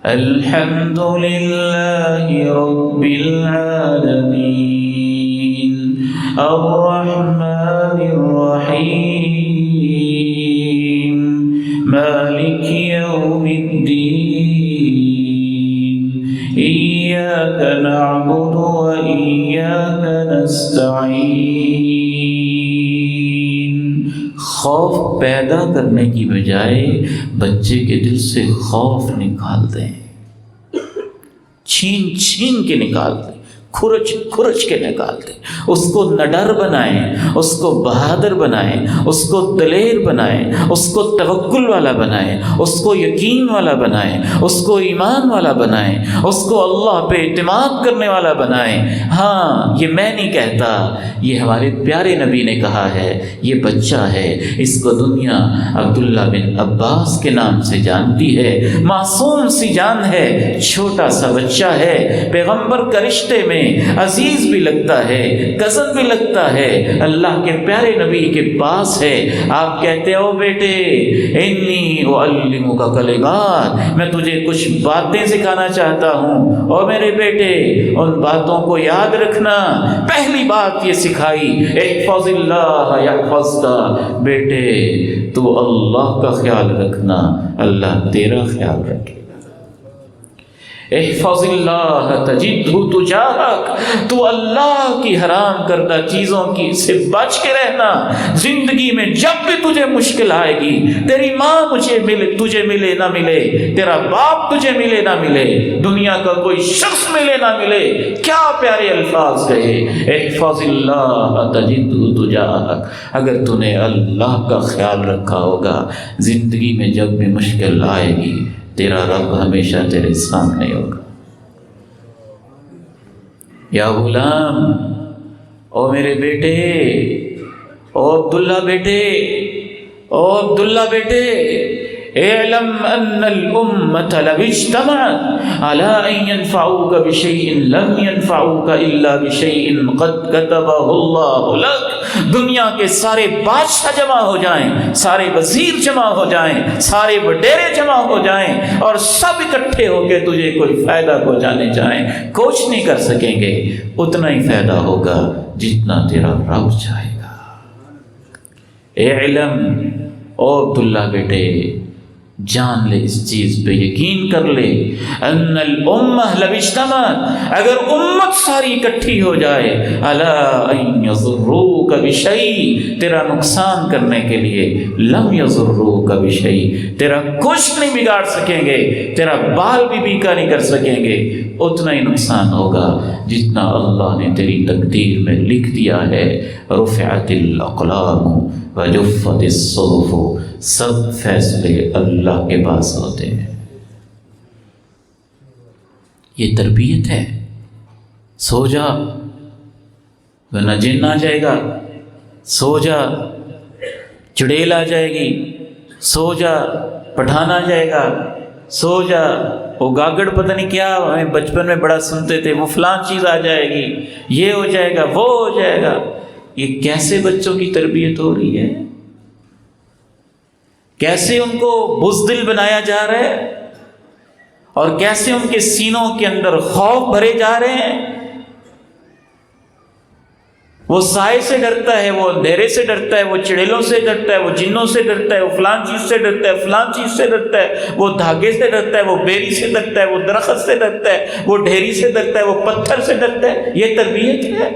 الحمد للہ رب العالمین الرحمن الرحیم مالک یوم الدین ایاک نعبد و ایاک نستعین۔ خوف پیدا کرنے کی بجائے بچے کے دل سے خوف نکال دیں، چھین چھین کے نکال دیں، کھرچ کھرچ کے نکال دیں، اس کو نڈر بنائیں، اس کو بہادر بنائیں، اس کو دلیر بنائیں، اس کو توکل والا بنائیں، اس کو یقین والا بنائیں، اس کو ایمان والا بنائیں، اس کو اللہ پہ اعتماد کرنے والا بنائیں۔ ہاں، یہ میں نہیں کہتا، یہ ہمارے پیارے نبی نے کہا ہے، یہ بچہ ہے، اس کو دنیا عبداللہ بن عباس کے نام سے جانتی ہے، معصوم سی جان ہے، چھوٹا سا بچہ ہے، پیغمبر کا رشتے میں عزیز بھی لگتا ہے، کزن بھی لگتا ہے، اللہ کے پیارے نبی کے پاس ہے۔ آپ کہتے ہو بیٹے انی اعلمک کلمات، میں تجھے کچھ باتیں سکھانا چاہتا ہوں، اور میرے بیٹے ان باتوں کو یاد رکھنا۔ پہلی بات یہ سکھائی، احفظ اللہ یحفظک، بیٹے تو اللہ کا خیال رکھنا، اللہ تیرا خیال رکھے۔ احفظ اللہ تجدہ تجاہک، تو اللہ کی حرام کردہ چیزوں کی سے بچ کے رہنا۔ زندگی میں جب بھی تجھے مشکل آئے گی، تیری ماں تجھے ملے نہ ملے، تیرا باپ تجھے ملے نہ ملے، دنیا کا کوئی شخص ملے نہ ملے، کیا پیارے الفاظ کہے، احفظ اللہ تجدہ تجاہک۔ اگر تو نے اللہ کا خیال رکھا ہوگا، زندگی میں جب بھی مشکل آئے گی، تیرا رب ہمیشہ تیرے سامنے ہوگا۔ یا غلام، او میرے بیٹے، او عبداللہ بیٹے، او عبداللہ بیٹے، اعلم ان الامة لو اجتمعت على ان ينفعوك بشيء لم ينفعوك الا بشيء قد كتبه الله لك۔ دنیا کے سارے بادشاہ جمع ہو جائیں، سارے وزیر جمع ہو جائیں، سارے وڈیرے جمع ہو جائیں، اور سب اکٹھے ہو کے تجھے کوئی فائدہ پہنچانے جائیں، کچھ نہیں کر سکیں گے۔ اتنا ہی فائدہ ہوگا جتنا تیرا رب چاہے گا۔ اعلم، او عبداللہ بیٹے، جان لے، اس چیز پہ یقین کر لے، ان الامہ لو اجتمعت، اگر امت ساری اکٹھی ہو جائے، علی ان یضروک بشیء، تیرا نقصان کرنے کے لیے، لم یضروک بشیء، تیرا کچھ نہیں بگاڑ سکیں گے، تیرا بال بھی بیکا نہیں کر سکیں گے، اتنا ہی نقصان ہوگا جتنا اللہ نے تیری تقدیر میں لکھ دیا ہے۔ رفعت الاقلام وجفت الصحف، سب فیصلے اللہ کے پاس ہوتے ہیں۔ یہ تربیت ہے۔ سو جا ورنہ جن آ جائے گا، سو جا چڑیل آ جائے گی، سو جا پٹھان آ جائے گا، سو جا وہ گاگڑ پتہ نہیں کیا ہمیں بچپن میں بڑا سنتے تھے، وہ فلاں چیز آ جائے گی، یہ ہو جائے گا، وہ ہو جائے گا۔ یہ کیسے بچوں کی تربیت ہو رہی ہے؟ کیسے ان کو بزدل بنایا جا رہا ہے، اور کیسے ان کے سینوں کے اندر خوف بھرے جا رہے ہیں۔ وہ سائے سے ڈرتا ہے، وہ اندھیرے سے ڈرتا ہے، وہ چڑیلوں سے ڈرتا ہے، وہ جنوں سے ڈرتا ہے، وہ فلان چیز سے ڈرتا ہے، فلان چیز سے ڈرتا ہے، وہ دھاگے سے ڈرتا ہے، وہ بیری سے ڈرتا ہے، وہ درخت سے ڈرتا ہے، وہ ڈھیری سے ڈرتا ہے، وہ پتھر سے ڈرتا ہے۔ یہ تربیت ہے؟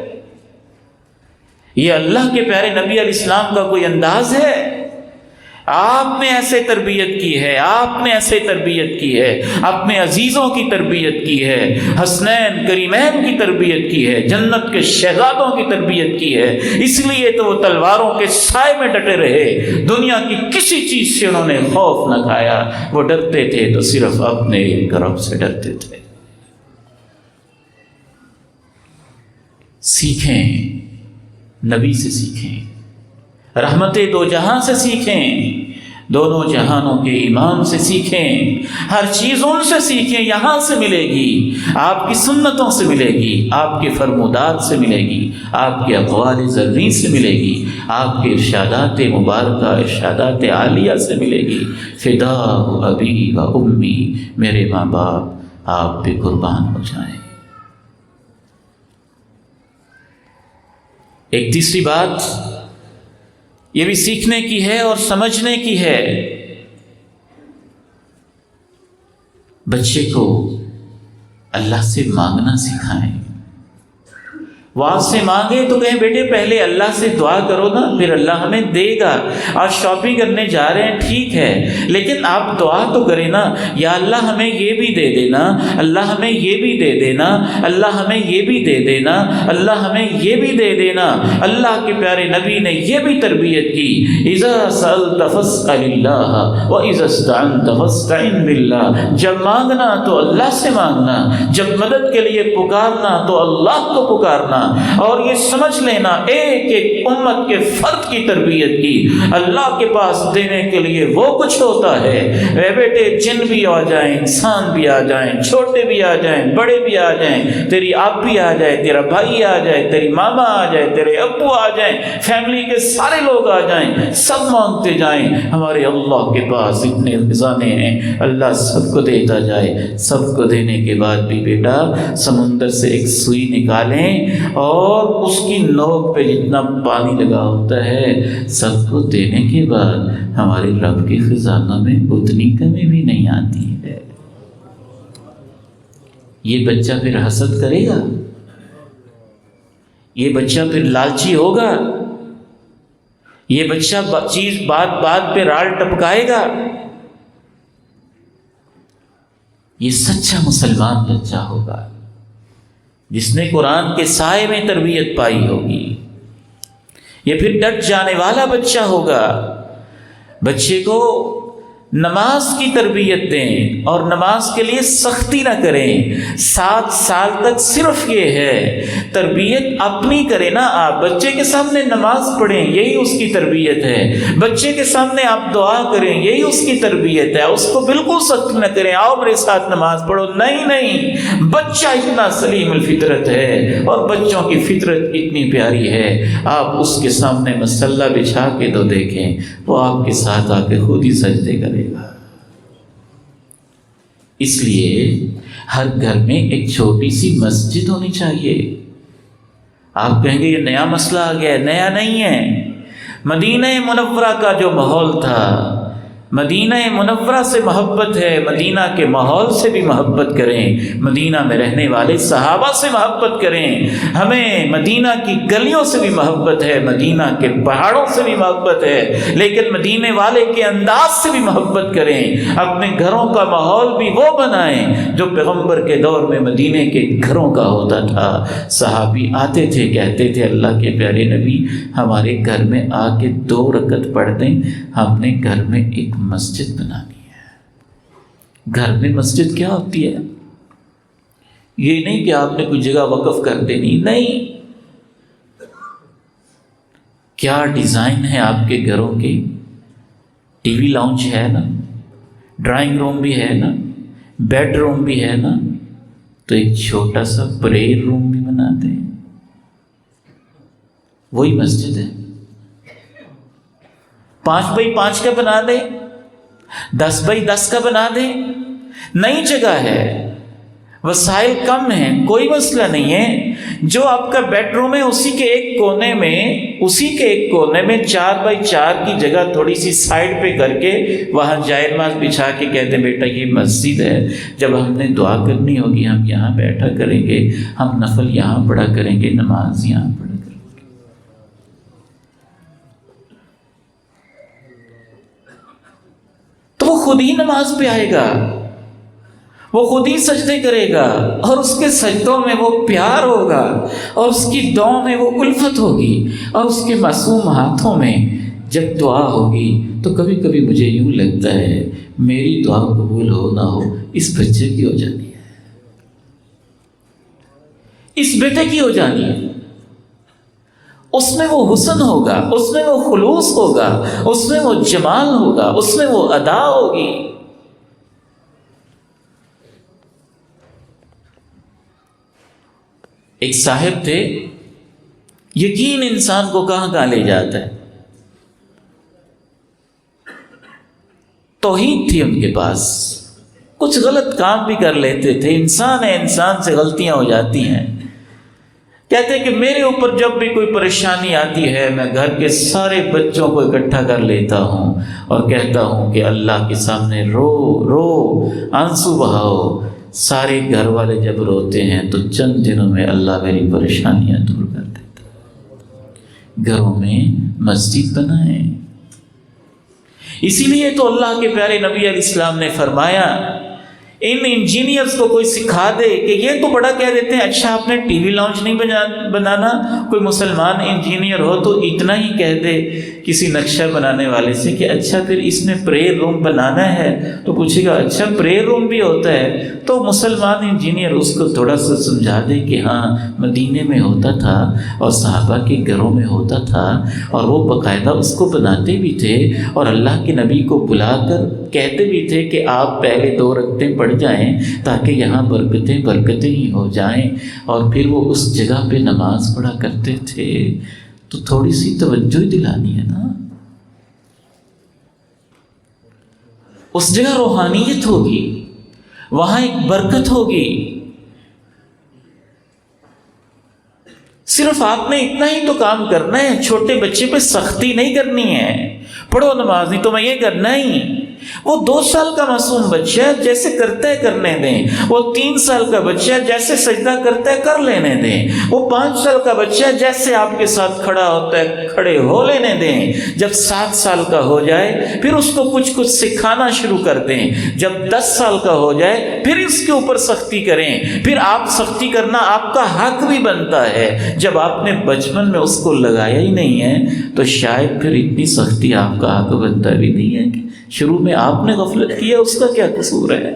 یہ اللہ کے پیارے نبی علیہ السلام کا کوئی انداز ہے؟ آپ نے ایسے تربیت کی ہے، آپ نے ایسے تربیت کی ہے، اپنے عزیزوں کی تربیت کی ہے، حسنین کریمین کی تربیت کی ہے، جنت کے شہزادوں کی تربیت کی ہے۔ اس لیے تو وہ تلواروں کے سائے میں ڈٹے رہے، دنیا کی کسی چیز سے انہوں نے خوف نہ کھایا، وہ ڈرتے تھے تو صرف اپنے رب سے ڈرتے تھے۔ سیکھیں، نبی سے سیکھیں، رحمت دو جہاں سے سیکھیں، دونوں جہانوں کے امام سے سیکھیں، ہر چیز ان سے سیکھیں، یہاں سے ملے گی، آپ کی سنتوں سے ملے گی، آپ کے فرمودات سے ملے گی، آپ کے اقوال زرین سے ملے گی، آپ کے ارشادات مبارکہ، ارشادات عالیہ سے ملے گی۔ فدا ابی و امی، میرے ماں باپ آپ پہ قربان ہو جائیں۔ ایک تیسری بات یہ بھی سیکھنے کی ہے اور سمجھنے کی ہے، بچے کو اللہ سے مانگنا سکھائیں۔ وہ آپ سے مانگے تو کہیں بیٹے پہلے اللہ سے دعا کرو نا، پھر اللہ ہمیں دے گا۔ آج شاپنگ کرنے جا رہے ہیں ٹھیک ہے، لیکن آپ دعا تو کریں نا، یا اللہ ہمیں یہ بھی دے دینا، اللہ ہمیں یہ بھی دے دینا، اللہ ہمیں یہ بھی دے دینا، اللہ ہمیں یہ بھی دے دینا۔ اللہ کے پیارے نبی نے یہ بھی تربیت کی، اذا سألت فاسأل اللہ واذا استعنت فاستعن باللہ۔ جب مانگنا تو اللہ سے مانگنا، جب مدد کے لیے پکارنا تو اللہ کو پکارنا۔ اور یہ سمجھ لینا ایک ایک امت کے فرد کی تربیت کی، اللہ کے پاس دینے کے لیے وہ کچھ ہوتا ہے۔ اے بیٹے جن بھی آ جائیں، انسان بھی آ جائیں، چھوٹے بھی آ جائیں، بڑے بھی آ جائیں، تیری آپ بھی آ جائے، تیرا بھائی آ جائے، تیری ماما آ جائے، تیرے ابو آ جائیں، فیملی کے سارے لوگ آ جائیں، سب مانگتے جائیں، ہمارے اللہ کے پاس اتنے خزانے ہیں، اللہ سب کو دیتا جائے۔ سب کو دینے کے بعد بھی بیٹا سمندر سے ایک سوئی نکالیں اور اس کی نوک پہ جتنا پانی لگا ہوتا ہے، سب کو دینے کے بعد ہمارے رب کے خزانوں میں اتنی کمی بھی نہیں آتی ہے۔ یہ بچہ پھر حسد کرے گا، یہ بچہ پھر لالچی ہوگا، یہ بچہ چیز بات بات پہ رال ٹپکائے گا۔ یہ سچا مسلمان بچہ ہوگا جس نے قرآن کے سائے میں تربیت پائی ہوگی، یہ پھر ڈٹ جانے والا بچہ ہوگا۔ بچے کو نماز کی تربیت دیں اور نماز کے لیے سختی نہ کریں۔ 7 سال تک صرف یہ ہے تربیت اپنی کریں نا، آپ بچے کے سامنے نماز پڑھیں، یہی اس کی تربیت ہے۔ بچے کے سامنے آپ دعا کریں، یہی اس کی تربیت ہے۔ اس کو بالکل سخت نہ کریں، آؤ میرے ساتھ نماز پڑھو، نہیں، بچہ اتنا سلیم الفطرت ہے اور بچوں کی فطرت اتنی پیاری ہے، آپ اس کے سامنے مصلی بچھا کے تو دیکھیں، وہ آپ کے ساتھ آ کے خود ہی سجدے کرے گا۔ اس لیے ہر گھر میں ایک چھوٹی سی مسجد ہونی چاہیے۔ آپ کہیں گے یہ نیا مسئلہ آ گیا ہے، نیا نہیں ہے۔ مدینہ منورہ کا جو ماحول تھا، مدینہ منورہ سے محبت ہے، مدینہ کے ماحول سے بھی محبت کریں، مدینہ میں رہنے والے صحابہ سے محبت کریں، ہمیں مدینہ کی گلیوں سے بھی محبت ہے، مدینہ کے پہاڑوں سے بھی محبت ہے، لیکن مدینے والے کے انداز سے بھی محبت کریں۔ اپنے گھروں کا ماحول بھی وہ بنائیں جو پیغمبر کے دور میں مدینے کے گھروں کا ہوتا تھا۔ صحابی آتے تھے، کہتے تھے اللہ کے پیارے نبی ہمارے گھر میں آ کے 2 رکعت پڑھ دیں، ہم نے گھر میں ایک مسجد بنانی ہے۔ گھر میں مسجد کیا ہوتی ہے؟ یہ نہیں کہ آپ نے کوئی جگہ وقف کر دینی، نہیں، کیا ڈیزائن ہے آپ کے گھروں کے؟ ٹی وی لاؤنج ہے نا، ڈرائنگ روم بھی ہے نا، بیڈ روم بھی ہے نا، تو ایک چھوٹا سا پریئر روم بھی بنا دیں، وہی مسجد ہے۔ 5x5 کا بنا دیں، 10x10 کا بنا دیں، نئی جگہ ہے، وسائل کم ہیں، کوئی مسئلہ نہیں ہے۔ جو آپ کا بیڈ روم ہے اسی کے ایک کونے میں 4x4 کی جگہ تھوڑی سی سائڈ پہ کر کے وہاں جائے نماز بچھا کے کہتے ہیں بیٹا یہ مسجد ہے، جب ہم نے دعا کرنی ہوگی ہم یہاں بیٹھا کریں گے، ہم نفل یہاں پڑھا کریں گے، نماز یہاں پڑھا کریں گے۔ تو وہ خود ہی نماز پہ آئے گا، وہ خود ہی سجدے کرے گا، اور اس کے سجدوں میں وہ پیار ہوگا، اور اس کی دعاؤں میں وہ الفت ہوگی، اور اس کے معصوم ہاتھوں میں جب دعا ہوگی تو کبھی کبھی مجھے یوں لگتا ہے میری دعا قبول ہو نہ ہو اس بچے کی ہو جانی ہے، اس بیٹے کی ہو جانی ہے۔ اس میں وہ حسن ہوگا، اس میں وہ خلوص ہوگا، اس میں وہ جمال ہوگا، اس میں وہ ادا ہوگی۔ ایک صاحب تھے، یقین انسان کو کہاں کہاں لے جاتا ہے۔ توحید تھی ان کے پاس، کچھ غلط کام بھی کر لیتے تھے، انسان ہے، انسان سے غلطیاں ہو جاتی ہیں۔ کہتے ہیں کہ میرے اوپر جب بھی کوئی پریشانی آتی ہے میں گھر کے سارے بچوں کو اکٹھا کر لیتا ہوں اور کہتا ہوں کہ اللہ کے سامنے رو رو، آنسو بہاؤ۔ سارے گھر والے جب روتے ہیں تو چند دنوں میں اللہ میری پریشانیاں دور کر دیتا ہے۔ گھروں میں مسجد بنائیں۔ اسی لیے تو اللہ کے پیارے نبی علیہ السلام نے فرمایا، ان انجینئرز کو کوئی سکھا دے کہ یہ تو بڑا کہہ دیتے ہیں اچھا آپ نے ٹی وی لاؤنج نہیں بنانا، کوئی مسلمان انجینئر ہو تو اتنا ہی کہہ دے کسی نقشہ بنانے والے سے کہ اچھا پھر اس میں پریئر روم بنانا ہے، تو پوچھے گا اچھا پریئر روم بھی ہوتا ہے، تو مسلمان انجینئر اس کو تھوڑا سا سمجھا دے کہ ہاں مدینے میں ہوتا تھا اور صحابہ کے گھروں میں ہوتا تھا اور وہ باقاعدہ اس کو بناتے بھی تھے اور اللہ کے نبی کو بلا کر کہتے بھی تھے کہ آپ پہلے 2 رکعتیں پڑھ جائیں تاکہ یہاں برکتیں ہی ہو جائیں، اور پھر وہ اس جگہ پہ نماز پڑھا کرتے تھے۔ تو تھوڑی سی توجہ دلانی ہے نا، اس جگہ روحانیت ہوگی، وہاں ایک برکت ہوگی۔ صرف آپ نے اتنا ہی تو کام کرنا ہے، چھوٹے بچے پہ سختی نہیں کرنی ہے، پڑھو نماز نہیں تو میں یہ کرنا ہی۔ وہ 2 سال کا معصوم بچہ جیسے کرتا ہے کرنے دیں، وہ 3 سال کا بچہ جیسے سجدہ کرتا ہے کر لینے دیں، وہ 5 سال کا بچہ جیسے آپ کے ساتھ کھڑا ہوتا ہے کھڑے ہو لینے دیں۔ جب 7 سال کا ہو جائے پھر اس کو کچھ سکھانا شروع کر دیں، جب 10 سال کا ہو جائے پھر اس کے اوپر سختی کریں، پھر آپ سختی کرنا آپ کا حق بھی بنتا ہے۔ جب آپ نے بچپن میں اس کو لگایا ہی نہیں ہے تو شاید پھر اتنی سختی آپ کا حق بنتا بھی نہیں ہے کہ شروع میں آپ نے غفلت کیا، اس کا کیا قصور ہے؟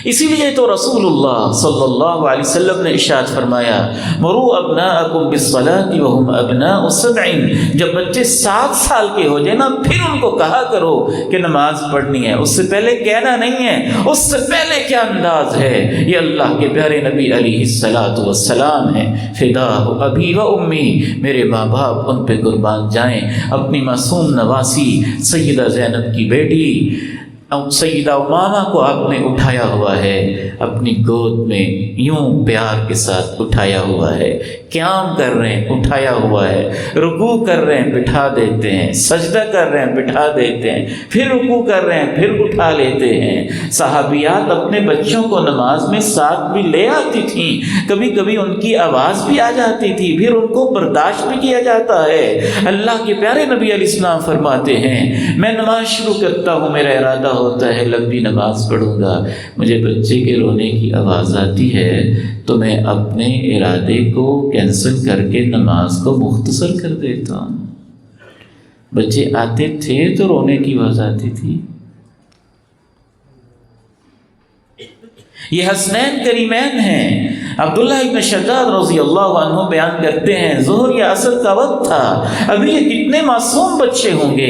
اسی لیے تو رسول اللہ صلی اللہ علیہ وسلم نے ارشاد فرمایا، مروا ابناءکم بالصلاۃ وہم ابناء 7، جب بچے 7 سال کے ہو جائے نا پھر ان کو کہا کرو کہ نماز پڑھنی ہے، اس سے پہلے کہنا نہیں ہے۔ اس سے پہلے کیا انداز ہے، یہ اللہ کے پیارے نبی علیہ الصلاۃ والسلام ہے، فداء ابی و امی، میرے ماں باپ ان پہ قربان جائیں۔ اپنی معصوم نواسی سیدہ زینب کی بیٹی سیدہ امامہ کو آپ نے اٹھایا ہوا ہے، اپنی گود میں یوں پیار کے ساتھ اٹھایا ہوا ہے، قیام کر رہے ہیں اٹھایا ہوا ہے، رکوع کر رہے ہیں بٹھا دیتے ہیں، سجدہ کر رہے ہیں بٹھا دیتے ہیں، پھر رکوع کر رہے ہیں پھر اٹھا لیتے ہیں۔ صحابیات اپنے بچوں کو نماز میں ساتھ بھی لے آتی تھیں، کبھی کبھی ان کی آواز بھی آ جاتی تھی، پھر ان کو برداشت بھی کیا جاتا ہے۔ اللہ کے پیارے نبی علیہ السلام فرماتے ہیں، میں نماز شروع کرتا ہوں، میرا ارادہ ہوتا ہے لمبی نماز پڑھوں گا، مجھے بچے کے رونے کی آواز آتی ہے تو میں اپنے ارادے کو کینسل کر کے نماز کو مختصر کر دیتا ہوں۔ بچے آتے تھے تو رونے کی آواز آتی تھی۔ یہ حسنین کریمین ہیں۔ عبداللہ ابن شداد رضی اللہ عنہ بیان کرتے ہیں، ظہر یا عصر کا وقت تھا، ابھی یہ کتنے معصوم بچے ہوں گے،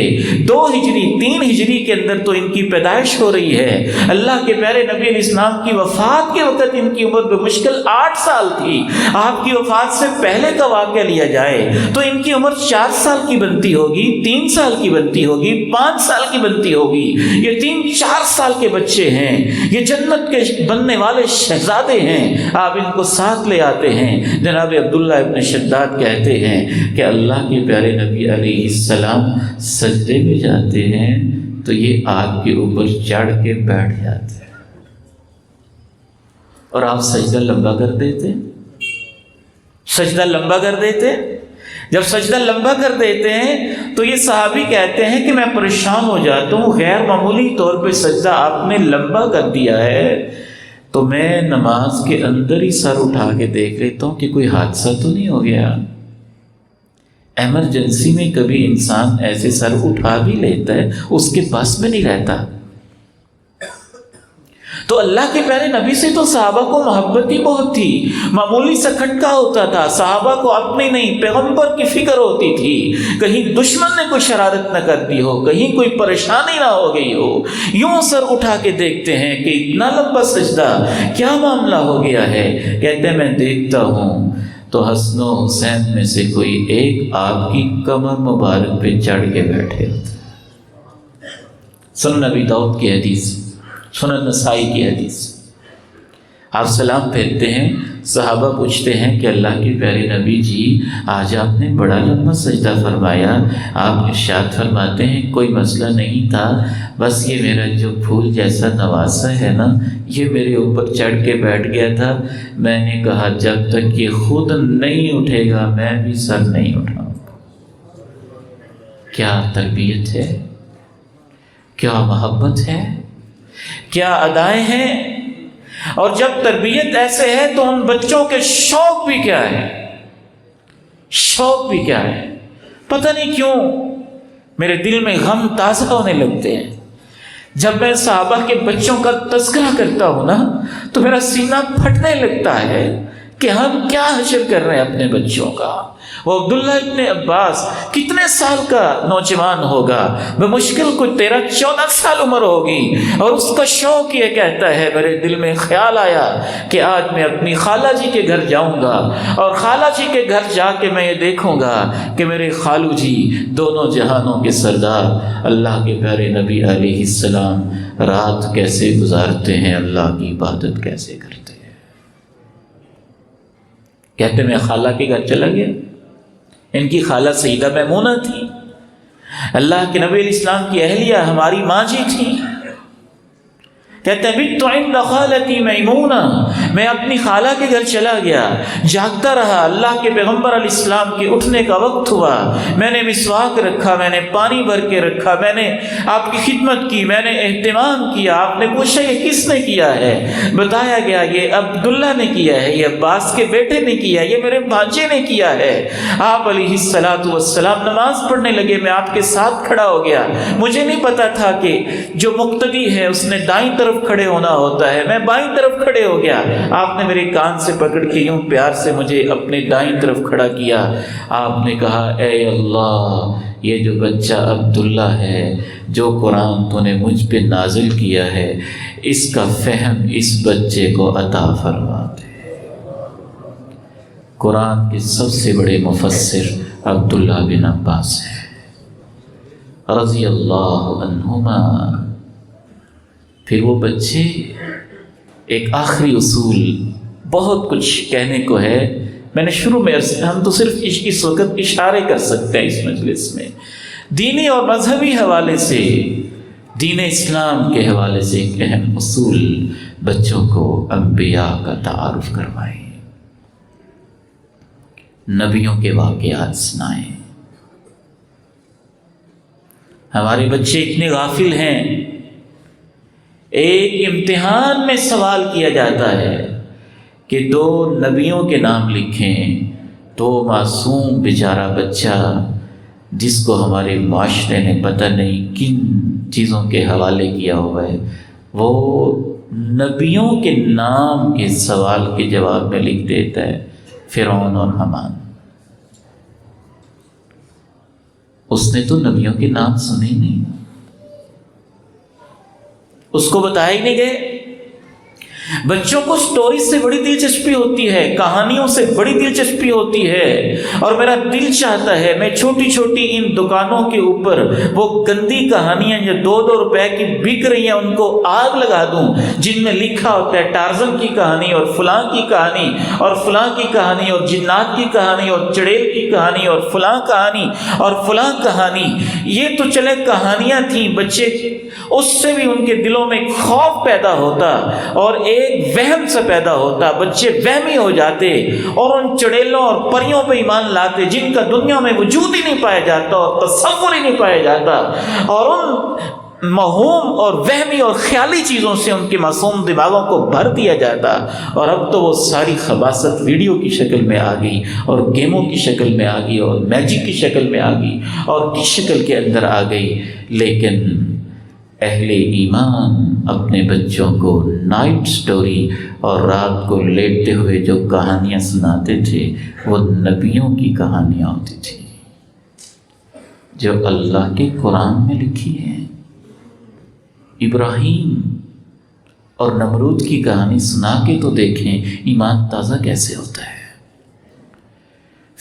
2 ہجری 3 ہجری کے اندر تو ان کی پیدائش ہو رہی ہے۔ اللہ کے پیارے نبی علیہ السلام کی وفات کے وقت ان کی عمر بمشکل 8 سال تھی۔ آپ کی وفات سے پہلے کا واقعہ لیا جائے تو ان کی عمر 4 سال کی بنتی ہوگی، 3 سال کی بنتی ہوگی، 5 سال کی بنتی ہوگی۔ یہ 3-4 سال کے بچے ہیں، یہ جنت کے بننے والے شہزادے ہیں، آپ ان کو ساتھ لے آتے ہیں۔ جناب عبداللہ ابن شداد کہتے ہیں کہ اللہ کے پیارے نبی علیہ السلام سجدے میں جاتے ہیں تو یہ آپ کے اوپر چڑھ کے بیٹھ جاتے ہیں اور آپ سجدہ لمبا کر دیتے، سجدہ لمبا کر دیتے۔ جب سجدہ لمبا کر دیتے ہیں تو یہ صحابی کہتے ہیں کہ میں پریشان ہو جاتا ہوں، غیر معمولی طور پہ سجدہ آپ نے لمبا کر دیا ہے، تو میں نماز کے اندر ہی سر اٹھا کے دیکھ لیتا ہوں کہ کوئی حادثہ تو نہیں ہو گیا۔ ایمرجنسی میں کبھی انسان ایسے سر اٹھا بھی لیتا ہے، اس کے بس میں نہیں رہتا۔ تو اللہ کے پیارے نبی سے تو صحابہ کو محبت ہی بہت تھی، معمولی سا کھٹکا ہوتا تھا، صحابہ کو اپنی نہیں پیغمبر کی فکر ہوتی تھی، کہیں دشمن نے کوئی شرارت نہ کر دی ہو، کہیں کوئی پریشانی نہ ہو گئی ہو، یوں سر اٹھا کے دیکھتے ہیں کہ اتنا لمبا سجدہ کیا معاملہ ہو گیا ہے۔ کہتے ہیں میں دیکھتا ہوں تو حسن و حسین میں سے کوئی ایک آپ کی کمر مبارک پہ چڑھ کے بیٹھے ہوتے، سنن نبی داؤد کی حدیث، سنن نسائی کی حدیث۔ آپ سلام پھیرتے ہیں، صحابہ پوچھتے ہیں کہ اللہ کے پیارے نبی جی آج آپ نے بڑا لمبا سجدہ فرمایا۔ آپ ارشاد فرماتے ہیں کوئی مسئلہ نہیں تھا، بس یہ میرا جو پھول جیسا نواسا ہے نا، یہ میرے اوپر چڑھ کے بیٹھ گیا تھا۔ میں نے کہا جب تک یہ خود نہیں اٹھے گا میں بھی سر نہیں اٹھاؤں گا۔ کیا تربیت ہے، کیا محبت ہے، کیا ادائیں ہیں۔ اور جب تربیت ایسے ہے تو ان بچوں کے شوق بھی کیا ہے، شوق بھی کیا ہے۔ پتہ نہیں کیوں میرے دل میں غم تازہ ہونے لگتے ہیں جب میں صحابہ کے بچوں کا تذکرہ کرتا ہوں نا، تو میرا سینہ پھٹنے لگتا ہے کہ ہم کیا حشر کر رہے ہیں اپنے بچوں کا۔ وہ عبداللہ ابن عباس کتنے سال کا نوجوان ہوگا، بمشکل کوئی 13-14 سال عمر ہوگی، اور اس کا شوق یہ کہتا ہے میرے دل میں خیال آیا کہ آج میں اپنی خالہ جی کے گھر جاؤں گا، اور خالہ جی کے گھر جا کے میں یہ دیکھوں گا کہ میرے خالو جی دونوں جہانوں کے سردار اللہ کے پیارے نبی علیہ السلام رات کیسے گزارتے ہیں، اللہ کی عبادت کیسے کرتے ہیں۔ کہتے میں خالہ کے گھر چلا گیا، ان کی خالہ سیدہ میمونہ تھی، اللہ کے نبی علیہ السلام کی اہلیہ ہماری ماں جی تھی۔ کہتے ہیں بِتُ عِنْدَ خالتی میمونہ، میں اپنی خالہ کے گھر چلا گیا، جاگتا رہا، اللہ کے پیغمبر علیہ السلام کے اٹھنے کا وقت ہوا، میں نے مسواک رکھا، میں نے پانی بھر کے رکھا، میں نے آپ کی خدمت کی، میں نے اہتمام کیا۔ آپ نے پوچھا یہ کس نے کیا ہے؟ بتایا گیا یہ عبداللہ نے کیا ہے، یہ عباس کے بیٹے نے کیا ہے، یہ میرے بھانجے نے کیا ہے۔ آپ علیہ السلام نماز پڑھنے لگے، میں آپ کے ساتھ کھڑا ہو گیا۔ مجھے نہیں پتا تھا کہ جو مقتدی ہے اس نے دائیں طرف کھڑے ہونا ہوتا ہے، میں بائیں طرف کھڑے ہو گیا۔ آپ نے میرے کان سے پکڑ کے یوں پیار سے مجھے اپنے دائیں طرف کھڑا کیا۔ آپ نے کہا اے اللہ، یہ جو بچہ عبداللہ ہے، جو قرآن تو نے مجھ پہ نازل کیا ہے، اس کا فہم اس بچے کو عطا فرما دے۔ قرآن کے سب سے بڑے مفسر عبداللہ بن عباس ہیں رضی اللہ عنہما۔ پھر وہ بچے، ایک آخری اصول، بہت کچھ کہنے کو ہے، میں نے شروع میں ہم تو صرف اس وقت اشارے کر سکتے ہیں اس مجلس میں، دینی اور مذہبی حوالے سے، دین اسلام کے حوالے سے ایک اہم اصول، بچوں کو انبیاء کا تعارف کروائیں، نبیوں کے واقعات سنائیں۔ ہمارے بچے اتنے غافل ہیں، ایک امتحان میں سوال کیا جاتا ہے کہ 2 نبیوں کے نام لکھیں، تو معصوم بیچارہ بچہ جس کو ہمارے معاشرے نے پتہ نہیں کن چیزوں کے حوالے کیا ہوا ہے، وہ نبیوں کے نام کے سوال کے جواب میں لکھ دیتا ہے فرعون اور حامان۔ اس نے تو نبیوں کے نام سنے ہی نہیں، اس کو بتایا ہی نہیں گئے۔ بچوں کو سٹوری سے بڑی دلچسپی ہوتی ہے، کہانیوں سے بڑی دلچسپی ہوتی ہے، اور میرا دل چاہتا ہے میں چھوٹی چھوٹی ان دکانوں کے اوپر وہ گندی کہانیاں جو 2-2 روپے کی بک رہی ہیں ان کو آگ لگا دوں، جن میں لکھا ہوتا ہے ٹارزن کی کہانی اور فلاں کی کہانی اور فلاں کی کہانی اور جنات کی کہانی اور چڑیل کی کہانی اور فلاں کہانی اور فلاں کہانی۔ یہ تو چلے کہانیاں تھیں، بچے اس سے بھی ان کے دلوں میں خوف پیدا ہوتا اور ایک وہم سے پیدا ہوتا، بچے وہمی ہو جاتے اور ان چڑیلوں اور پریوں پہ ایمان لاتے جن کا دنیا میں وجود ہی نہیں پایا جاتا اور تصور ہی نہیں پایا جاتا، اور ان موہوم اور وہمی اور خیالی چیزوں سے ان کے معصوم دماغوں کو بھر دیا جاتا۔ اور اب تو وہ ساری خباثت ویڈیو کی شکل میں آ گئی اور گیموں کی شکل میں آ گئی اور میجک کی شکل میں آ گئی اور کس شکل کے اندر آ گئی۔ لیکن اہل ایمان اپنے بچوں کو نائٹ سٹوری اور رات کو لیٹتے ہوئے جو کہانیاں سناتے تھے وہ نبیوں کی کہانیاں ہوتی تھی جو اللہ کے قرآن میں لکھی ہیں۔ ابراہیم اور نمرود کی کہانی سنا کے تو دیکھیں ایمان تازہ کیسے ہوتا ہے۔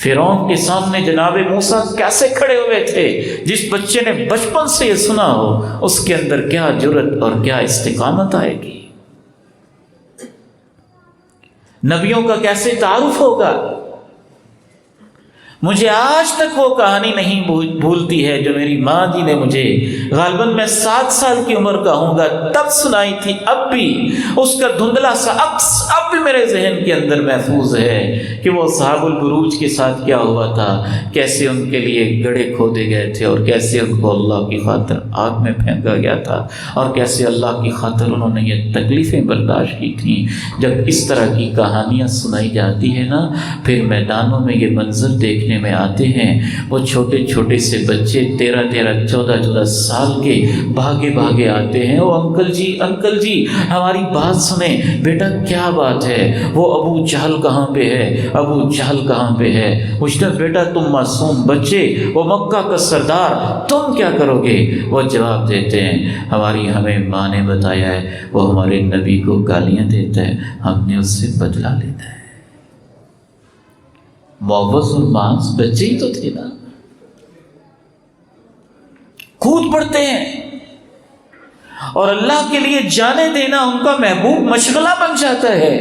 فرعون کے سامنے جناب موسیٰ کیسے کھڑے ہوئے تھے؟ جس بچے نے بچپن سے یہ سنا ہو اس کے اندر کیا جرأت اور کیا استقامت آئے گی؟ نبیوں کا کیسے تعارف ہوگا؟ مجھے آج تک وہ کہانی نہیں بھولتی ہے جو میری ماں جی نے مجھے غالباً میں 7 سال کی عمر کا ہوں گا تب سنائی تھی. اب بھی اس کا دھندلا سا عکس اب بھی میرے ذہن کے اندر محفوظ ہے کہ وہ اصحاب البروج کے ساتھ کیا ہوا تھا، کیسے ان کے لیے گڑھے کھودے گئے تھے اور کیسے ان کو اللہ کی خاطر آگ میں پھینکا گیا تھا اور کیسے اللہ کی خاطر انہوں نے یہ تکلیفیں برداشت کی تھیں. جب اس طرح کی کہانیاں سنائی جاتی ہیں نا، پھر میدانوں میں یہ منظر دیکھنے میں آتے ہیں. وہ چھوٹے چھوٹے سے بچے 13 14 سال کے بھاگے آتے ہیں. وہ انکل جی ہماری بات سنیں. بیٹا کیا بات ہے؟ وہ ابو جہل کہاں پہ ہے؟ پوچھتا بیٹا تم معصوم بچے، وہ مکہ کا سردار، تم کیا کرو گے؟ وہ جواب دیتے ہیں ہمیں ماں نے بتایا ہے وہ ہمارے نبی کو گالیاں دیتا ہے، ہم نے اس سے بدلہ لینا ہے. معوض اور معاذ بچے ہی تو تھے نا، کود پڑتے ہیں اور اللہ کے لیے جانے دینا ان کا محبوب مشغلہ بن جاتا ہے.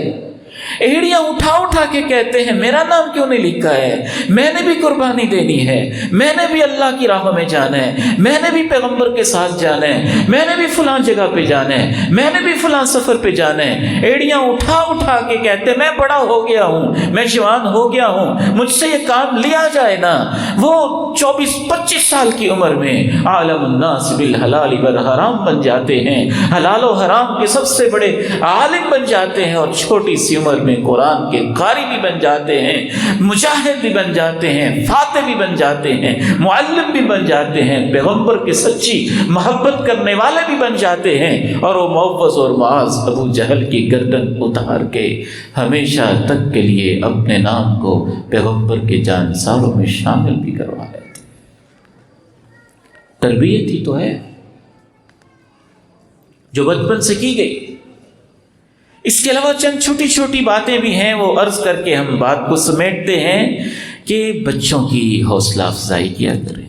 ایڑیاں اٹھا کے کہتے ہیں میرا نام کیوں نہیں لکھا ہے؟ میں نے بھی قربانی دینی ہے، میں نے بھی اللہ کی راہ میں جانا ہے، میں نے بھی پیغمبر کے ساتھ جانا ہے، میں نے بھی فلاں جگہ پہ جانا ہے، میں نے بھی فلاں سفر پہ جانا ہے. ایڑیاں اٹھا کے کہتے ہیں میں بڑا ہو گیا ہوں، میں جوان ہو گیا ہوں، مجھ سے یہ کام لیا جائے نا. وہ 24-25 سال کی عمر میں عالم الناس بالحلال والحرام بن جاتے ہیں، حلال و حرام کے سب سے بڑے عالم بن جاتے ہیں، اور چھوٹی سی عمر میں قرآن کے قاری بھی بن جاتے ہیں، مجاہد بھی بن جاتے ہیں، فاتح بھی بن جاتے ہیں، معلم بھی بن جاتے ہیں، پیغمبر کے سچی محبت کرنے والے بھی بن جاتے ہیں. اور وہ معوض اور معاذ ابو جہل کی گردن اتار کے ہمیشہ تک کے لیے اپنے نام کو پیغمبر کے جانساروں میں شامل بھی کروا رہے تھے. تربیت ہی تو ہے جو بچپن سے کی گئی. اس کے علاوہ چند چھوٹی چھوٹی باتیں بھی ہیں، وہ عرض کر کے ہم بات کو سمیٹتے ہیں کہ بچوں کی حوصلہ افزائی کیا کریں.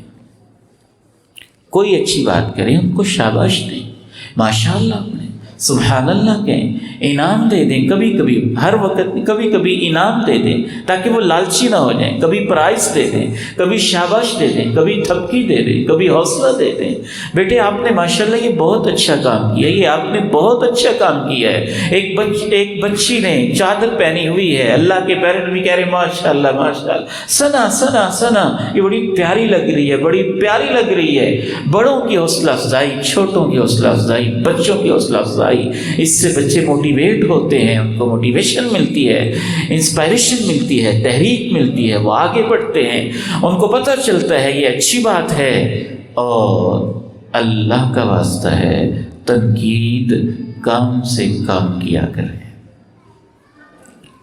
کوئی اچھی بات کریں ان کو شاباش دیں، ماشاء اللہ پڑھیں، سبحان اللہ کہیں، انعام دے دیں. کبھی ہر وقت کبھی انعام دے دیں تاکہ وہ لالچی نہ ہو جائیں. کبھی پرائز دے دیں، کبھی شاباش دے دیں، کبھی تھپکی دے دیں، کبھی حوصلہ دے دیں. بیٹے آپ نے ماشاءاللہ یہ بہت اچھا کام کیا، یہ آپ نے بہت اچھا کام کیا ہے. ایک بچی نے چادر پہنی ہوئی ہے، اللہ کے پیرنٹ بھی کہہ رہے ماشاءاللہ ماشاءاللہ، سنا یہ بڑی پیاری لگ رہی ہے. بڑوں کی حوصلہ افزائی، چھوٹوں کی حوصلہ افزائی، بچوں کی حوصلہ افزائی، اس سے بچے موٹیویٹ ہوتے ہیں، ان کو موٹیویشن ملتی ہے، انسپائریشن ملتی ہے، تحریک ملتی ہے، وہ آگے بڑھتے ہیں، ان کو پتہ چلتا ہے یہ اچھی بات ہے. اور اللہ کا واسطہ ہے تنقید کام سے کام کیا کرے،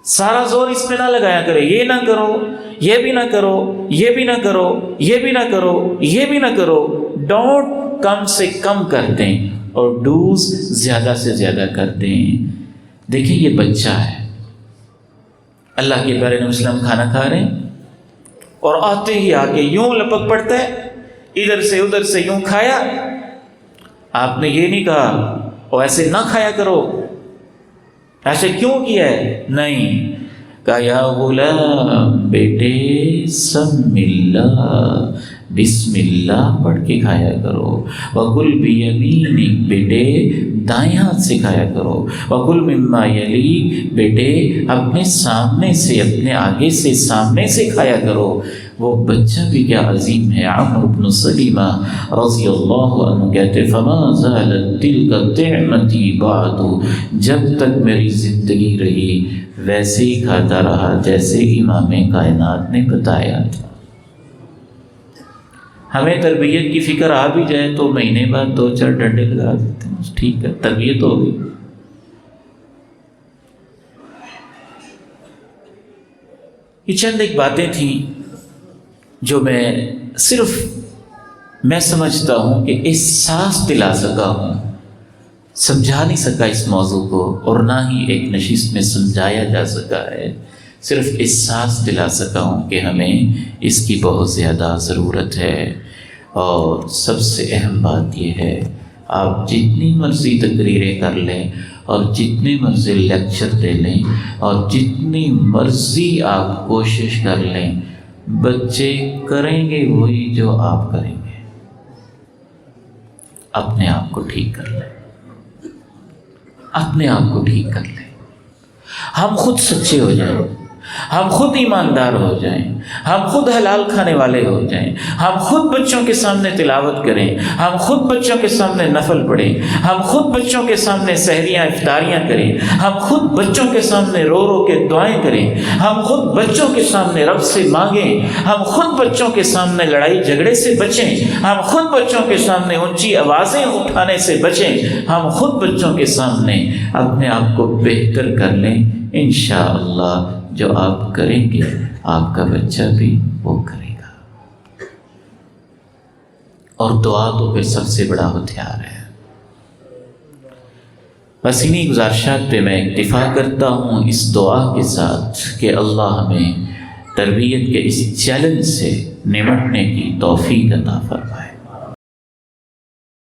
سارا زور اس میں نہ لگایا کرے، یہ نہ کرو، یہ بھی نہ کرو، یہ بھی نہ کرو، یہ بھی نہ کرو، یہ بھی نہ کرو. ڈونٹ کم سے کم کر دیں اور ڈوز زیادہ سے زیادہ کر دیں. دیکھیں یہ بچہ ہے، اللہ کے پیارے نبی وسلم کھانا کھا رہے ہیں اور آتے ہی آگے یوں لپک پڑتا ہے، ادھر سے یوں کھایا. آپ نے یہ نہیں کہا اور ایسے نہ کھایا کرو، ایسے کیوں کیا ہے؟ نہیں کہا یا غلام بیٹے سم اللہ، بسم اللہ پڑھ کے کھایا کرو. وَكُلْ بِيَمِينِكَ بیٹے دائیں ہاتھ سے کھایا کرو. وَكُلْ مِمَّا يَلِيكَ بیٹے اپنے سامنے سے، اپنے آگے سے، سامنے سے کھایا کرو. وہ بچہ بھی کیا عظیم ہے. عمرو بن سلیمہ رضی اللہ عنہ کہتے فَمَا زَالَتْ تِلْكَ طِعْمَتِي بَعْدُ، جب تک میری زندگی رہی ویسے ہی کھاتا رہا جیسے امام کائنات نے بتایا تھا. ہمیں تربیت کی فکر آ بھی جائے تو مہینے بعد 2-4 ڈنڈے لگا دیتے ہیں، ٹھیک ہے تربیت ہو گئی. یہ چند ایک باتیں تھیں جو میں صرف میں سمجھتا ہوں کہ احساس دلا سکا ہوں، سمجھا نہیں سکا اس موضوع کو، اور نہ ہی ایک نشست میں سمجھایا جا سکا ہے. صرف احساس دلا سکا ہوں کہ ہمیں اس کی بہت زیادہ ضرورت ہے۔ اور سب سے اہم بات یہ ہے، آپ جتنی مرضی تقریریں کر لیں اور جتنی مرضی لیکچر دے لیں اور جتنی مرضی آپ کوشش کر لیں، بچے کریں گے وہی جو آپ کریں گے۔ اپنے آپ کو ٹھیک کر لیں، اپنے آپ کو ٹھیک کر لیں۔ ہم خود سچے ہو جائیں، ہم خود ایماندار ہو جائیں، ہم خود حلال کھانے والے ہو جائیں، ہم خود بچوں کے سامنے تلاوت کریں، ہم خود بچوں کے سامنے نفل پڑھیں، ہم خود بچوں کے سامنے سحریاں افطاریاں کریں، ہم خود بچوں کے سامنے رو رو کے دعائیں کریں، ہم خود بچوں کے سامنے رب سے مانگیں، ہم خود بچوں کے سامنے لڑائی جھگڑے سے بچیں، ہم خود بچوں کے سامنے اونچی آوازیں اٹھانے سے بچیں، ہم خود بچوں کے سامنے اپنے آپ کو بہتر کر لیں۔ انشاءاللہ جو آپ کریں گے آپ کا بچہ بھی وہ کرے گا۔ اور دعا تو پھر سب سے بڑا ہتھیار ہے۔ بس انہی گزارشات پہ میں اکتفا کرتا ہوں اس دعا کے ساتھ کہ اللہ ہمیں تربیت کے اس چیلنج سے نمٹنے کی توفیق عطا فرمائے۔